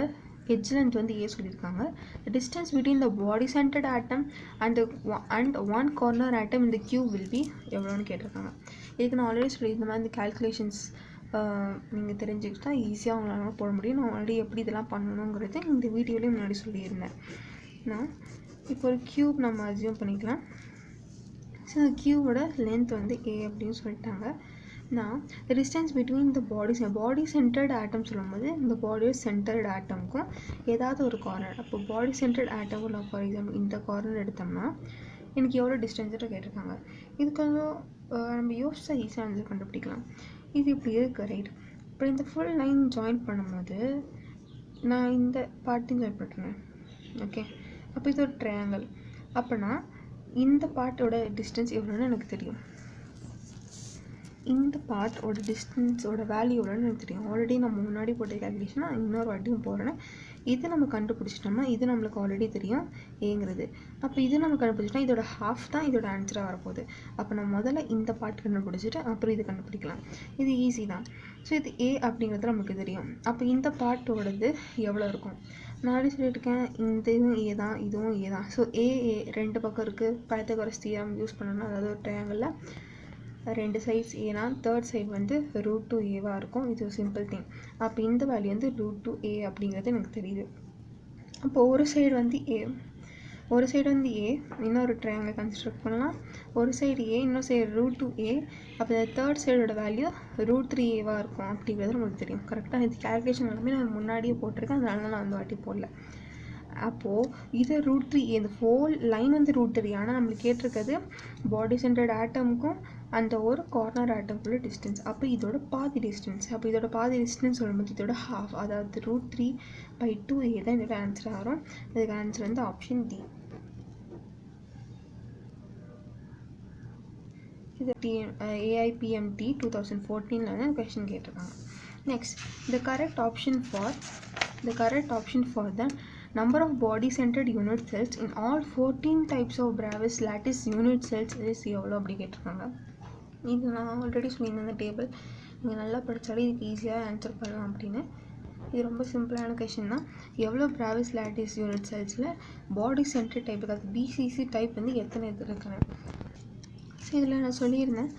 எட்ஜ் லென்த் வந்து ஏ சொல்லியிருக்காங்க. The distance between the body centred atom and one corner ஆட்டம் இந்த கியூ வில் பி எவ்வளோன்னு கேட்டிருக்காங்க. இதுக்கு நான் ஆல்ரெடி சொல்லியிருந்த மாதிரி இந்த கேல்குலேஷன்ஸ் நீங்கள் தெரிஞ்சுக்கிட்டா ஈஸியாக உங்களால் போட முடியும். நான் ஆல்ரெடி எப்படி இதெல்லாம் பண்ணணுங்கிறது இந்த வீடியோலேயும் முன்னாடி சொல்லியிருந்தேன். நான் இப்போ ஒரு கியூப் நம்ம அஸ்யூம் பண்ணிக்கலாம். ஸோ இந்த கியூவோட லென்த் வந்து ஏ அப்படின்னு சொல்லிட்டாங்க. நான் the distance between the body centred atom சொல்லும்போது இந்த பாடியோட சென்டர்ட் ஆட்டமுக்கும் ஏதாவது ஒரு கார்னர், அப்போ பாடி சென்டர்ட் ஆட்டம் இல்லை ஃபார் எக்ஸாம்பிள் இந்த கார்னர் எடுத்தோம்னா எனக்கு எவ்வளோ டிஸ்டன்ஸில் கேட்டிருக்காங்க. இதுக்கு நம்ம யோசிச்சா ஈஸியாக ஆன்சர் கண்டுபிடிக்கலாம். இது இப்படி இருக்குது ரைட். இப்போ இந்த ஃபுல் லைன் ஜாயின் பண்ணும்போது நான் இந்த பார்ட்டையும் ஜாயின் பண்ணுறேன். ஓகே, அப்போ இது ஒரு ட்ரையாங்கிள். அப்போனா இந்த பார்ட்டோட டிஸ்டன்ஸ் எவ்வளோன்னு எனக்கு தெரியும். இந்த பார்ட்டோட டிஸ்டன்ஸோட வேல்யூ எவ்வளோன்னு எனக்கு தெரியும். ஆல்ரெடி நம்ம முன்னாடி போட்ட கேல்குலேஷன் நான் இன்னொரு வாட்டியும் போடுறேன். இது நம்ம கண்டுபிடிச்சிட்டோம்னா இது நம்மளுக்கு ஆல்ரெடி தெரியும் ஏங்கிறது. அப்போ இது நம்ம கண்டுபிடிச்சிட்டோம்னா இதோட ஹாஃப் தான் இதோட ஆன்சராக வரப்போகுது. அப்போ நம்ம முதல்ல இந்த பார்ட் கண்டுபிடிச்சிட்டு அப்புறம் இது கண்டுபிடிக்கலாம். இது ஈஸி தான். ஸோ இது ஏ அப்படிங்கிறது நமக்கு தெரியும். அப்போ இந்த பார்ட்டோடது எவ்வளோ இருக்கும் நான் ஆல்ரெடி சொல்லியிருக்கேன். இந்த இதுவும் ஏ தான், இதுவும் ஏ தான். ஸோ ஏ ரெண்டு பக்கம் இருக்குது. பைத்தகோரஸ் தியரம் யூஸ் பண்ணணும். அதாவது ஒரு ட்ரையாங்கிளில் 2 சைட்ஸ் ஏன்னா தேர்ட் சைடு வந்து √2 ஏவாக இருக்கும். இது ஒரு சிம்பிள் திங். அப்போ இந்த வேல்யூ வந்து √2 ஏ அப்படிங்கிறது எனக்கு தெரியுது. அப்போ ஒரு சைடு வந்து ஏ, ஒரு சைடு வந்து ஏ, இன்னொரு ட்ரையாங்கிள் கன்ஸ்ட்ரக்ட் பண்ணலாம். ஒரு சைடு ஏ, இன்னொரு சைடு √2 ஏ. அப்போ இந்த தேர்ட் சைடோட வேல்யூ √3 ஏவாக இருக்கும் அப்படிங்கிறது நமக்கு தெரியும். கரெக்டாக இது கேல்குலேஷன் எல்லாமே நான் முன்னாடியே போட்டிருக்கேன், அதனால நான் அந்த வாட்டி போடல. அப்போது இது √3 ஏ, இந்த ஹோல் லைன் வந்து √3. ஆனால் நம்மளுக்கு கேட்டிருக்கிறது பாடி சென்டர்ட் ஆட்டமுக்கும் அந்த ஒரு கார்னர் ஆட்டம்குள்ள டிஸ்டன்ஸ். அப்போ இதோட பாதி டிஸ்டன்ஸ். அப்போ இதோட பாதி டிஸ்டன்ஸ் சொல்லும்போது இதோட ஹாஃப், அதாவது √3/2 ஏ தான் இதோட ஆன்சர் ஆகும். இதுக்கு ஆன்சர் வந்து ஆப்ஷன் டி. இது AIPMT 2014 வந்து கொஸ்டின் கேட்டிருக்காங்க. Next, the correct option for the number of body centered unit cells in all 14 types of Bravais lattice unit cells is எவ்வளோ அப்படி கேட்டிருக்காங்க. இது நான் ஆல்ரெடி சொல்லியிருந்தேன். இந்த டேபிள் நீங்கள் நல்லா படித்தாலே இதுக்கு ஈஸியாக ஆன்சர் பண்ணலாம் அப்படின்னு. இது ரொம்ப சிம்பிளான கொஷின் தான். எவ்வளோ Bravais lattice unit செல்ஸில் பாடி சென்டர் டைப், அதாவது BCC டைப் வந்து எத்தனை இது இருக்குன்னு. ஸோ இதில் நான் சொல்லியிருந்தேன்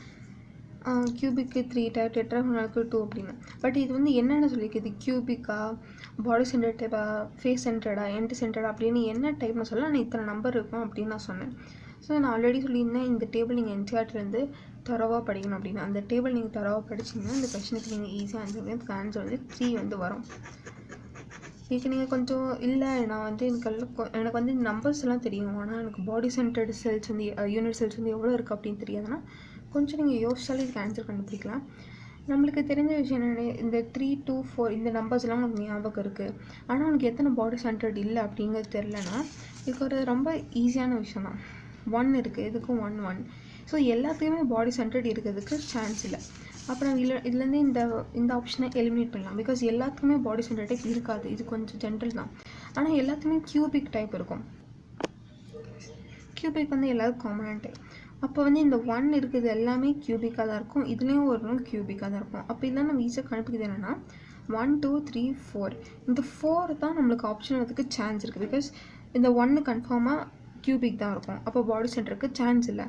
கியூபிக்கு 3 டைப், டெட்ராகோனலுக்கு 2 அப்படின்னு. பட் இது வந்து என்னென்ன சொல்லியிருக்குது, கியூபிக்கா, பாடி சென்டர் டைப்பா, ஃபேஸ் சென்டர்டா, எண்ட் சென்டர்டா அப்படின்னு என்ன டைப்னு சொல்ல நான் இத்தனை நம்பர் இருக்கும் அப்படின்னு நான் சொன்னேன். ஸோ நான் ஆல்ரெடி சொல்லியிருந்தேன் இந்த டேபிள் நீங்கள் என்சிஆர்டிலேருந்து தரவாக படிக்கணும் அப்படின்னு. அந்த டேபிள் நீங்கள் தரவாக படிச்சிங்கன்னா இந்த கொஷனுக்கு நீங்கள் ஈஸியாக ஆன்சர் பண்ணி அதுக்கு ஆன்சர் வந்து 3 வந்து வரும். இதுக்கு நீங்கள் கொஞ்சம் இல்லை நான் வந்து எனக்கு வந்து நம்பர்ஸ் எல்லாம் தெரியும், ஆனால் எனக்கு பாடி சென்டர்டு செல்ஸ் வந்து யூனிட் செல்ஸ் வந்து எவ்வளோ இருக்குது அப்படின்னு தெரியாதுன்னா கொஞ்சம் நீங்கள் யோசிச்சாலே இதுக்கு ஆன்சர் கண்டுபிடிக்கலாம். நம்மளுக்கு தெரிஞ்ச விஷயம் என்ன, இந்த 3, 2, 4 இந்த நம்பர்ஸ்லாம் நமக்கு ஞாபகம் இருக்குது, ஆனால் உனக்கு எத்தனை பாடி சென்டர்ட் இல்லை அப்படிங்கிறது தெரிலனா இதுக்கு ஒரு ரொம்ப ஈஸியான விஷயம் தான். 1 இருக்குது, இதுக்கும் 1 1. ஸோ எல்லாத்துக்குமே பாடி சென்டர்ட் இருக்கிறதுக்கு சான்ஸ் இல்லை. அப்புறம் இதுலேருந்து இந்த ஆப்ஷனை எலிமினேட் பண்ணலாம். பிகாஸ் எல்லாத்துக்குமே பாடி சென்டர் டைப் இருக்காது, இது கொஞ்சம் ஜென்ரல் தான். ஆனால் எல்லாத்துக்குமே கியூபிக் டைப் இருக்கும். கியூபிக் வந்து எல்லாருக்கும் காமனான டைப். அப்போ வந்து இந்த 1 இருக்குது எல்லாமே கியூபிக்காக தான் இருக்கும், இதுலேயும் ஒரு கியூபிக்காக தான் இருக்கும். அப்போ இதெல்லாம் நம்ம ஈஸியாக கண்டுபிடிக்கிறது என்னென்னா 1 2 3 4. இந்த 4 தான் நம்மளுக்கு ஆப்ஷன் வரதுக்கு சான்ஸ் இருக்குது. பிகாஸ் இந்த 1 கன்ஃபார்மாக கியூபிக் தான் இருக்கும், அப்போ பாடி சென்டருக்கு சான்ஸ் இல்லை.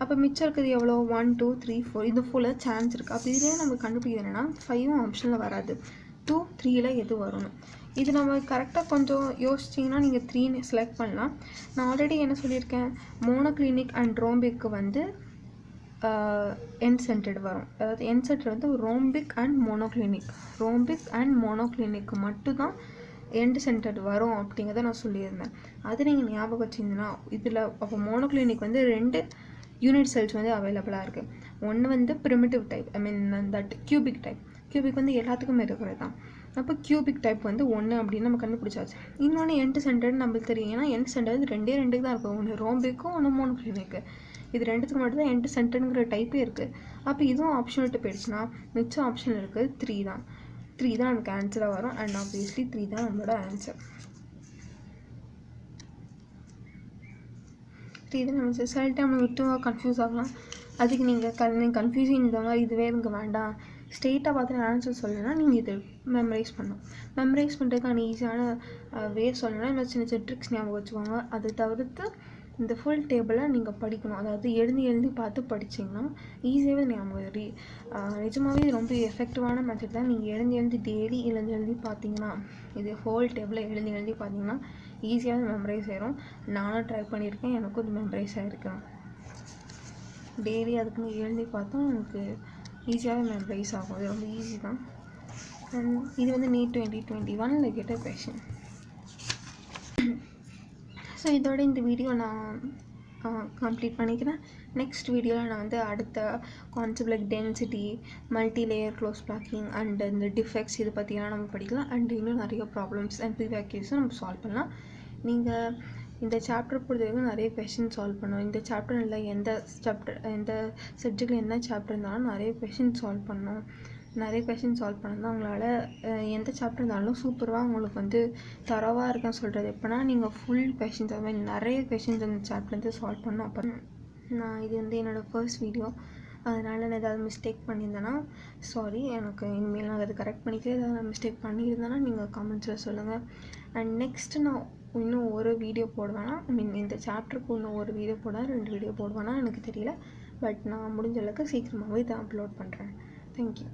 அப்போ மிச்சம் இருக்குது எவ்வளோ, 1 2 3 4, இந்த 4ல் சான்ஸ் இருக்குது. அப்போ இதுலேயே நம்ம கண்டுபிடிக்கிறது என்னென்னா 5 ஆப்ஷனில் வராது, 2 3ல் எது வரணும். இது நம்ம கரெக்டாக கொஞ்சம் யோசிச்சிங்கன்னா நீங்கள் 3 செலக்ட் பண்ணலாம். நான் ஆல்ரெடி என்ன சொல்லியிருக்கேன், மோனோக்ளினிக் அண்ட் ரோம்பிக்கு வந்து எண்ட் சென்டர்டு வரும். அதாவது எண்ட் சென்டர் வந்து ரோம்பிக் அண்ட் மோனோக்ளினிக்கு மட்டும்தான் எண்ட் சென்டர்டு வரும் அப்படிங்கிறத நான் சொல்லியிருந்தேன். அது நீங்கள் ஞாபகம் வச்சிங்கன்னா இதில் அப்போ மோனோக்ளினிக் வந்து 2 யூனிட் செல்ஸ் வந்து அவைலபிளாக இருக்குது. ஒன்று வந்து primitive type, I mean that cubic type. Cubic வந்து எல்லாத்துக்குமே இருக்கிறது தான். அப்போ கியூபிக் டைப் வந்து 1 அப்படின்னு நம்ம கண்டுபிடிச்சாச்சு. இன்னொன்று எண்ட் சென்டர்னு நம்மளுக்கு தெரியும், ஏன்னா எண்ட் சென்டர் வந்து 2 தான் இருக்கும், ஒன்று ரோம்பிக்கும் ஒன்று மோனோக்ளினிக்கு. இது 2த்துக்கு மட்டும் தான் எண்ட் சென்டருங்கிற டைப்பே இருக்குது. அப்போ இதுவும் ஆப்ஷன் விட்டு போயிடுச்சுன்னா மிச்சம் ஆப்ஷன் இருக்குது 3 தான். 3 தான் நமக்கு ஆன்சராக வரும். அண்ட் ஆப்வியஸ்லி 3 தான் நம்மளோட ஆன்சர். 3 தான் நம்ம சில டைம் நம்ம விட்டுவாக கன்ஃபியூஸ் ஆகலாம். அதுக்கு நீங்கள் கன்ஃபியூசிங் இந்த மாதிரி இதுவே எனக்கு வேண்டாம், ஸ்ட்ரெயிட்டாக பார்த்து ஆன்சர் சொல்லணும்னா நீங்கள் இது மெமரைஸ் பண்ணணும். மெமரைஸ் பண்ணுறதுக்கான ஈஸியான வே சொல்லணும்னா இந்த சின்ன சின்ன ட்ரிக்ஸ் ஞாபகம் வச்சுக்கோங்க. அதை தவிர்த்து இந்த ஃபுல் டேபிளை நீங்கள் படிக்கணும். அதாவது எழுதி பார்த்து படிச்சிங்கன்னா ஈஸியாகவே ஞாபகம். நிஜமாகவே ரொம்ப எஃபெக்டிவான மெத்தட் தான். நீங்கள் எழுதி டெய்லி எழுதி பார்த்தீங்கன்னா, இது ஹோல் டேபிளை எழுதி பார்த்தீங்கன்னா ஈஸியாக மெமரைஸ் ஆயிரும். நானும் ட்ரை பண்ணியிருக்கேன், எனக்கும் இது மெமரைஸ் ஆகிருக்கேன். டெய்லி அதுக்குன்னு எழுதி பார்த்தா எனக்கு ஈஸியாகவே மெமரைஸ் ஆகும். இது ரொம்ப ஈஸி தான். அண்ட் இது வந்து நீட் 2021 கேட்ட கொஷின். ஸோ இதோட இந்த வீடியோ நான் கம்ப்ளீட் பண்ணிக்கிறேன். நெக்ஸ்ட் வீடியோவில் நான் வந்து அடுத்த concept like density, multi layer close blocking and இந்த டிஃபெக்ட்ஸ் இது பற்றிலாம் நம்ம படிக்கலாம். அண்ட் இன்னும் நிறைய ப்ராப்ளம்ஸ் அண்ட் ப்ரீவேக்யூஸும் நம்ம சால்வ் பண்ணலாம். நீங்கள் இந்த சாப்டர் பொறுத்த வரைக்கும் நிறைய கொஷின் சால்வ் பண்ணணும். இந்த சாப்டர் இல்லை, எந்த சப்ஜெக்டில் என்ன சாப்டர் இருந்தாலும் நிறைய கொஷின் சால்வ் பண்ணணும். நிறைய கொஷின் சால்வ் பண்ணால் உங்களால் எந்த சாப்டர் இருந்தாலும் சூப்பராக உங்களுக்கு வந்து தரவாக இருக்குன்னு சொல்கிறது எப்போனா நீங்கள் ஃபுல் கொஷின்ஸ் அது மாதிரி நிறைய கொஷின்ஸ் அந்த சாப்டர்லேருந்து சால்வ் பண்ணணும். அப்போ நான் இது வந்து என்னோடய ஃபர்ஸ்ட் வீடியோ, அதனால் நான் ஏதாவது மிஸ்டேக் பண்ணியிருந்தேன்னா சாரி. எனக்கு இனிமேல் நான் அதை கரெக்ட் பண்ணிட்டு ஏதாவது நான் மிஸ்டேக் பண்ணியிருந்தேன்னா நீங்கள் கமெண்ட்ஸில் சொல்லுங்கள். அண்ட் நெக்ஸ்ட்டு நான் இன்னும் ஒரு வீடியோ போடுவேன்னா, ஐ மீன் இந்த சாப்டருக்கு இன்னும் ஒரு வீடியோ போடுவேன், 2 வீடியோ போடுவேன்னா எனக்கு தெரியல. பட் நான் முடிஞ்ச அளவுக்கு சீக்கிரமாகவே இதை அப்லோட் பண்ணுறேன். தேங்க்யூ.